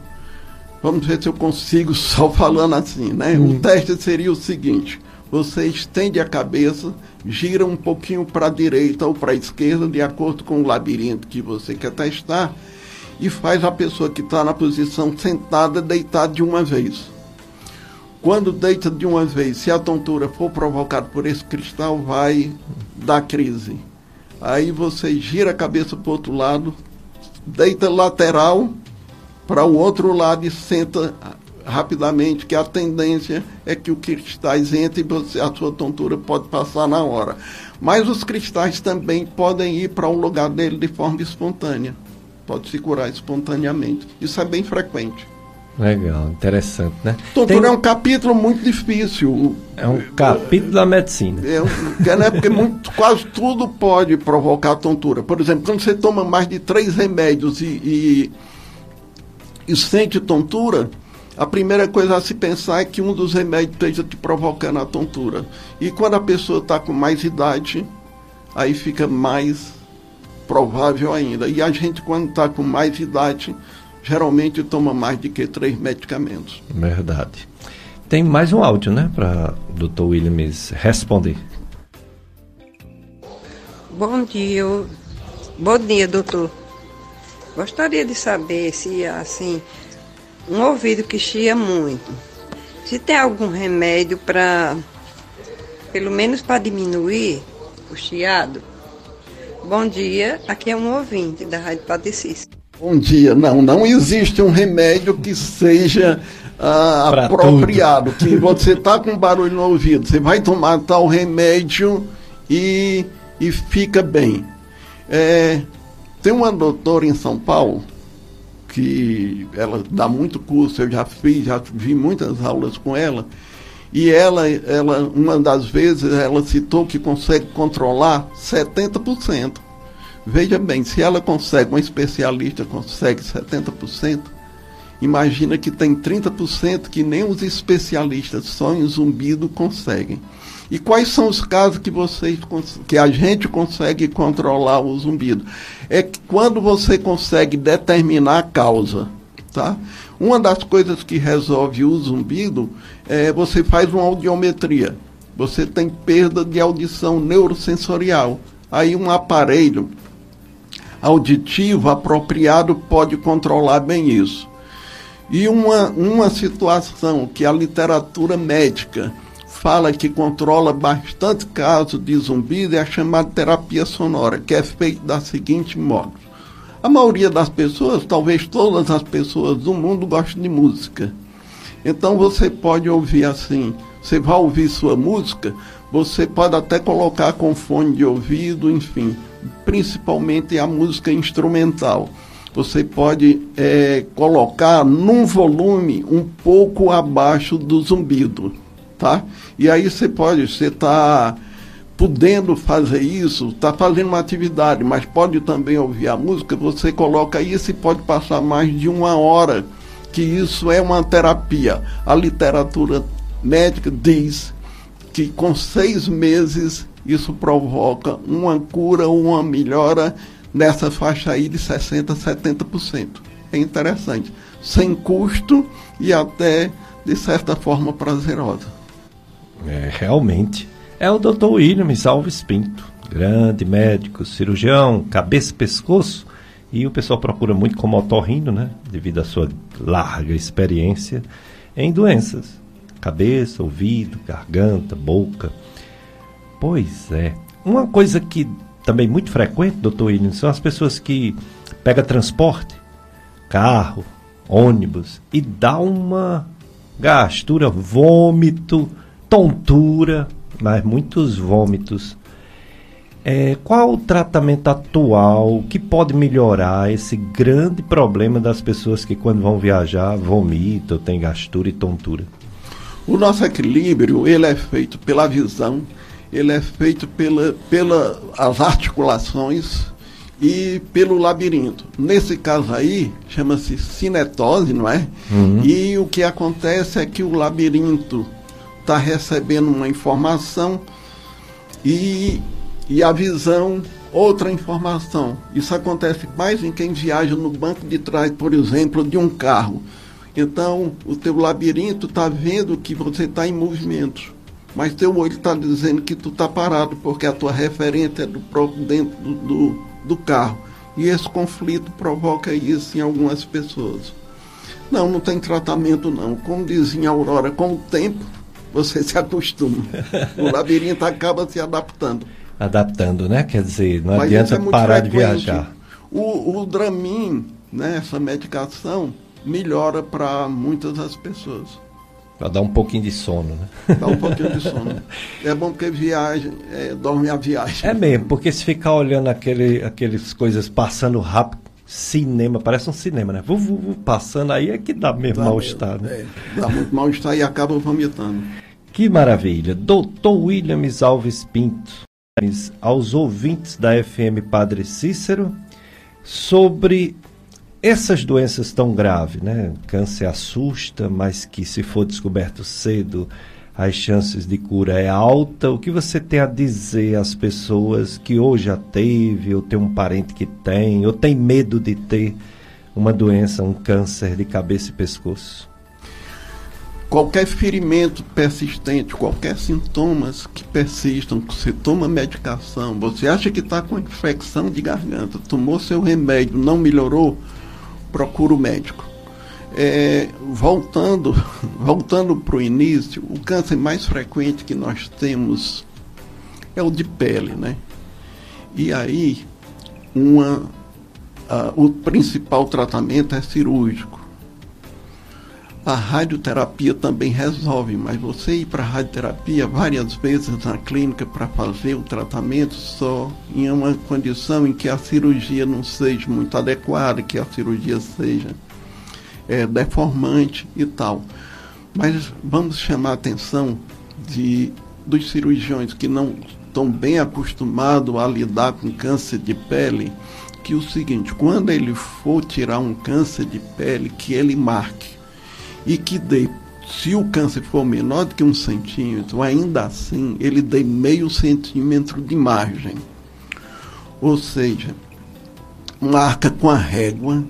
vamos ver se eu consigo só falando assim, né? O teste seria o seguinte: você estende a cabeça, gira um pouquinho para a direita ou para a esquerda, de acordo com o labirinto que você quer testar, e faz a pessoa que está na posição sentada deitar de uma vez. Quando deita de uma vez, se a tontura for provocada por esse cristal, vai dar crise. Aí você gira a cabeça para o outro lado, deita lateral para o outro lado e senta rapidamente que a tendência é que os cristais entrem e a sua tontura pode passar na hora. Mas os cristais também podem ir para o lugar dele de forma espontânea. Pode se curar espontaneamente. Isso é bem frequente. Legal, interessante, né? Tontura é um capítulo muito difícil. É um capítulo da medicina. Porque quase tudo pode provocar tontura. Por exemplo, quando você toma mais de 3 remédios e sente tontura, a primeira coisa a se pensar é que um dos remédios esteja te provocando a tontura. E quando a pessoa está com mais idade, aí fica mais provável ainda. E a gente, quando está com mais idade, geralmente toma mais do que 3 medicamentos. Verdade. Tem mais um áudio, né, para o Dr. Williams responder. Bom dia, doutor. Gostaria de saber se, assim, um ouvido que chia muito, se tem algum remédio para, pelo menos para diminuir o chiado? Bom dia, aqui é um ouvinte da Rádio Padre Cícero. Bom dia. Não existe um remédio que seja apropriado. Que você está com barulho no ouvido, você vai tomar tal remédio e fica bem. Tem uma doutora em São Paulo que ela dá muito curso, eu já vi muitas aulas com ela, e ela uma das vezes, ela citou que consegue controlar 70%. Veja bem, se ela consegue, uma especialista consegue 70%, imagina que tem 30% que nem os especialistas só em zumbido conseguem. E quais são os casos que a gente consegue controlar o zumbido? É que quando você consegue determinar a causa, tá? Uma das coisas que resolve o zumbido é você faz uma audiometria. Você tem perda de audição neurosensorial. Aí um aparelho auditivo apropriado pode controlar bem isso. E uma situação que a literatura médica fala que controla bastante casos de zumbido é a chamada terapia sonora, que é feita da seguinte modo. A maioria das pessoas, talvez todas as pessoas do mundo, gostam de música. Então você pode ouvir assim, você vai ouvir sua música, você pode até colocar com fone de ouvido, enfim, principalmente a música instrumental. Você pode colocar num volume um pouco abaixo do zumbido, tá? E aí você está podendo fazer isso, está fazendo uma atividade, mas pode também ouvir a música, você coloca isso e pode passar mais de 1 hora, que isso é uma terapia. A literatura médica diz que com 6 meses isso provoca uma cura ou uma melhora nessa faixa aí de 60% a 70%. É interessante. Sem custo e até, de certa forma, prazerosa. Realmente. É o Dr. Williams Alves Pinto, grande médico, cirurgião, cabeça e pescoço. E o pessoal procura muito como otorrino, né? Devido à sua larga experiência em doenças. Cabeça, ouvido, garganta, boca. Pois é. Uma coisa que também muito frequente, doutor Williams, são as pessoas que pegam transporte, carro, ônibus, e dá uma gastura, vômito, tontura, mas muitos vômitos. Qual o tratamento atual que pode melhorar esse grande problema das pessoas que quando vão viajar vomitam, tem gastura e tontura? O nosso equilíbrio, ele é feito pela visão, ele é feito pelas articulações e pelo labirinto. Nesse caso aí, chama-se cinetose, não é? Uhum. E o que acontece é que o labirinto está recebendo uma informação e a visão outra informação. Isso acontece mais em quem viaja no banco de trás, por exemplo, de um carro. Então, o teu labirinto está vendo que você está em movimento, mas teu olho está dizendo que tu está parado, porque a tua referência é do próprio dentro do carro. E esse conflito provoca isso em algumas pessoas. Não tem tratamento não. Como dizia a Aurora, com o tempo você se acostuma. O labirinto acaba se adaptando. Adaptando, né? Quer dizer, não adianta parar de viajar. O Dramin, né, essa medicação, melhora para muitas das pessoas. Para dar um pouquinho de sono, né? Dá um pouquinho de sono. É bom porque dorme a viagem. É mesmo, porque se ficar olhando aqueles coisas passando rápido, cinema, parece um cinema, né? Passando aí é que dá mesmo mal-estar, né? Dá muito mal-estar e acaba vomitando. Que maravilha. Dr. Williams Alves Pinto, aos ouvintes da FM Padre Cícero, sobre essas doenças tão graves, né? Câncer assusta, mas que se for descoberto cedo, as chances de cura é alta. O que você tem a dizer às pessoas que ou já teve, ou tem um parente que tem, ou tem medo de ter uma doença, um câncer de cabeça e pescoço? Qualquer ferimento persistente, qualquer sintomas que persistam, que você toma medicação, você acha que está com infecção de garganta, tomou seu remédio, não melhorou, procura o médico. Voltando para o início, o câncer mais frequente que nós temos é o de pele, né? E aí, o principal tratamento é cirúrgico. A radioterapia também resolve, mas você ir para a radioterapia várias vezes na clínica para fazer o tratamento só em uma condição em que a cirurgia não seja muito adequada, que a cirurgia seja deformante e tal. Mas vamos chamar a atenção dos cirurgiões que não estão bem acostumados a lidar com câncer de pele, que o seguinte, quando ele for tirar um câncer de pele, que ele marque e que dê, se o câncer for menor do que 1 centímetro, ainda assim ele dê meio centímetro de margem. Ou seja, marca com a régua,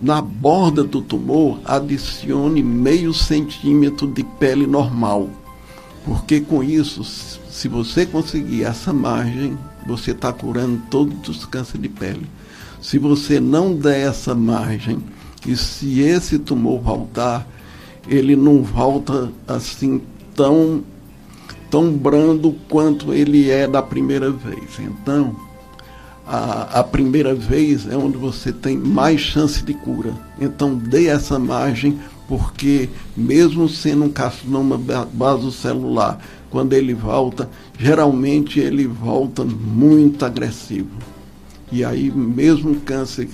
na borda do tumor, adicione meio centímetro de pele normal. Porque com isso, se você conseguir essa margem, você está curando todos os cânceres de pele. Se você não der essa margem, e se esse tumor voltar, ele não volta assim tão brando quanto ele é da primeira vez. Então, a primeira vez é onde você tem mais chance de cura. Então, dê essa margem, porque mesmo sendo um carcinoma basocelular, quando ele volta, geralmente ele volta muito agressivo. E aí, mesmo câncer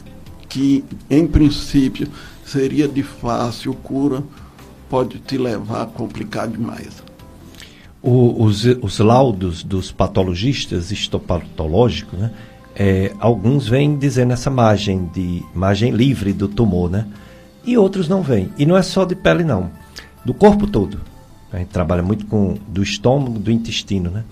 que, em princípio, seria de fácil cura, pode te levar a complicar demais. Os laudos dos patologistas histopatológicos, né? Alguns vêm dizendo essa margem livre do tumor, né? E outros não vêm. E não é só de pele, não. Do corpo todo. A gente trabalha muito do estômago, do intestino, né?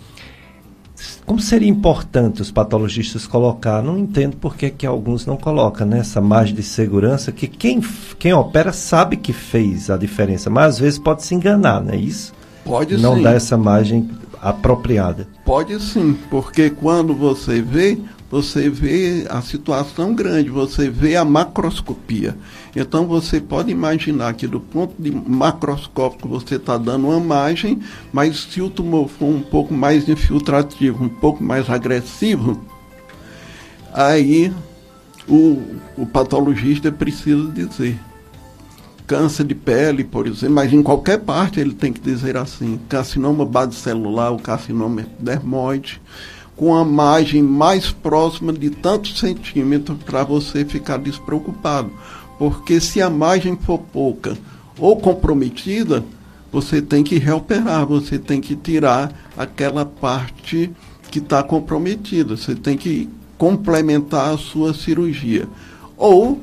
Como seria importante os patologistas colocar? Não entendo por que alguns não colocam, né? Essa margem de segurança, que quem opera sabe que fez a diferença, mas às vezes pode se enganar, não é isso? Pode não sim. Dar essa margem apropriada. Pode sim, porque quando você vê a situação grande, você vê a macroscopia. Então você pode imaginar que do ponto de macroscópico você está dando uma margem, mas se o tumor for um pouco mais infiltrativo, um pouco mais agressivo, aí o patologista precisa dizer. Câncer de pele, por exemplo, mas em qualquer parte ele tem que dizer assim, carcinoma basocelular, o carcinoma epidermoide, com a margem mais próxima de tantos centímetros para você ficar despreocupado. Porque se a margem for pouca ou comprometida, você tem que reoperar, você tem que tirar aquela parte que está comprometida, você tem que complementar a sua cirurgia. Ou,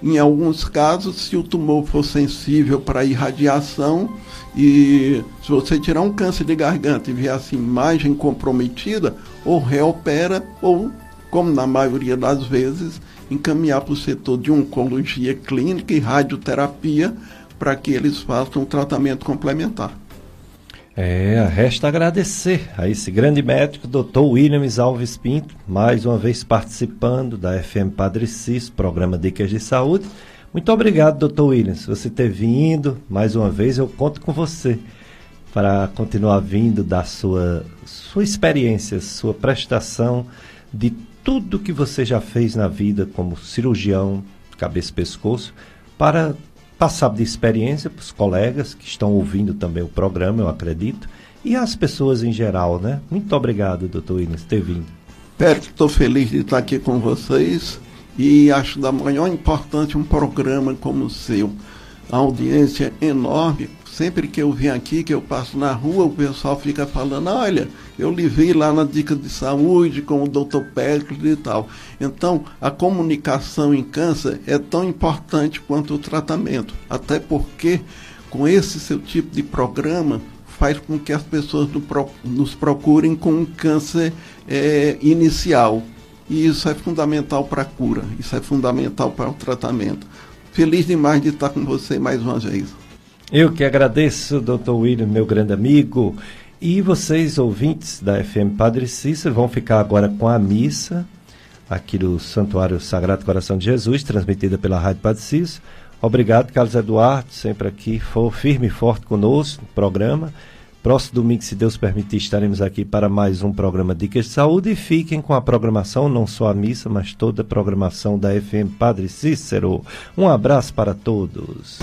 em alguns casos, se o tumor for sensível para irradiação, e se você tirar um câncer de garganta e ver assim, margem comprometida, ou reopera, ou, como na maioria das vezes, encaminhar para o setor de oncologia clínica e radioterapia para que eles façam um tratamento complementar. Resta agradecer a esse grande médico, Dr. Williams Alves Pinto, mais uma vez participando da FM Padre Cícero, programa Dicas de Saúde. Muito obrigado, Dr. Williams, você ter vindo. Mais uma vez, eu conto com você para continuar vindo da sua experiência, sua prestação de tudo que você já fez na vida como cirurgião, cabeça e pescoço, para passar de experiência para os colegas que estão ouvindo também o programa, eu acredito, e as pessoas em geral, né? Muito obrigado, doutor William, por ter vindo. Pérez, estou feliz de estar aqui com vocês e acho da maior importância um programa como o seu. A audiência é enorme. Sempre que eu venho aqui, que eu passo na rua, o pessoal fica falando, olha, eu lhe vi lá na Dica de Saúde com o Dr. Péricles e tal. Então, a comunicação em câncer é tão importante quanto o tratamento. Até porque, com esse seu tipo de programa, faz com que as pessoas nos procurem com um câncer inicial. E isso é fundamental para a cura, isso é fundamental para o tratamento. Feliz demais de estar com você mais uma vez. Eu que agradeço, Dr. William, meu grande amigo. E vocês, ouvintes da FM Padre Cícero, vão ficar agora com a missa aqui do Santuário Sagrado Coração de Jesus, transmitida pela Rádio Padre Cícero. Obrigado, Carlos Eduardo, sempre aqui, firme e forte conosco no programa. Próximo domingo, se Deus permitir, estaremos aqui para mais um programa Dicas de Saúde. E fiquem com a programação, não só a missa, mas toda a programação da FM Padre Cícero. Um abraço para todos.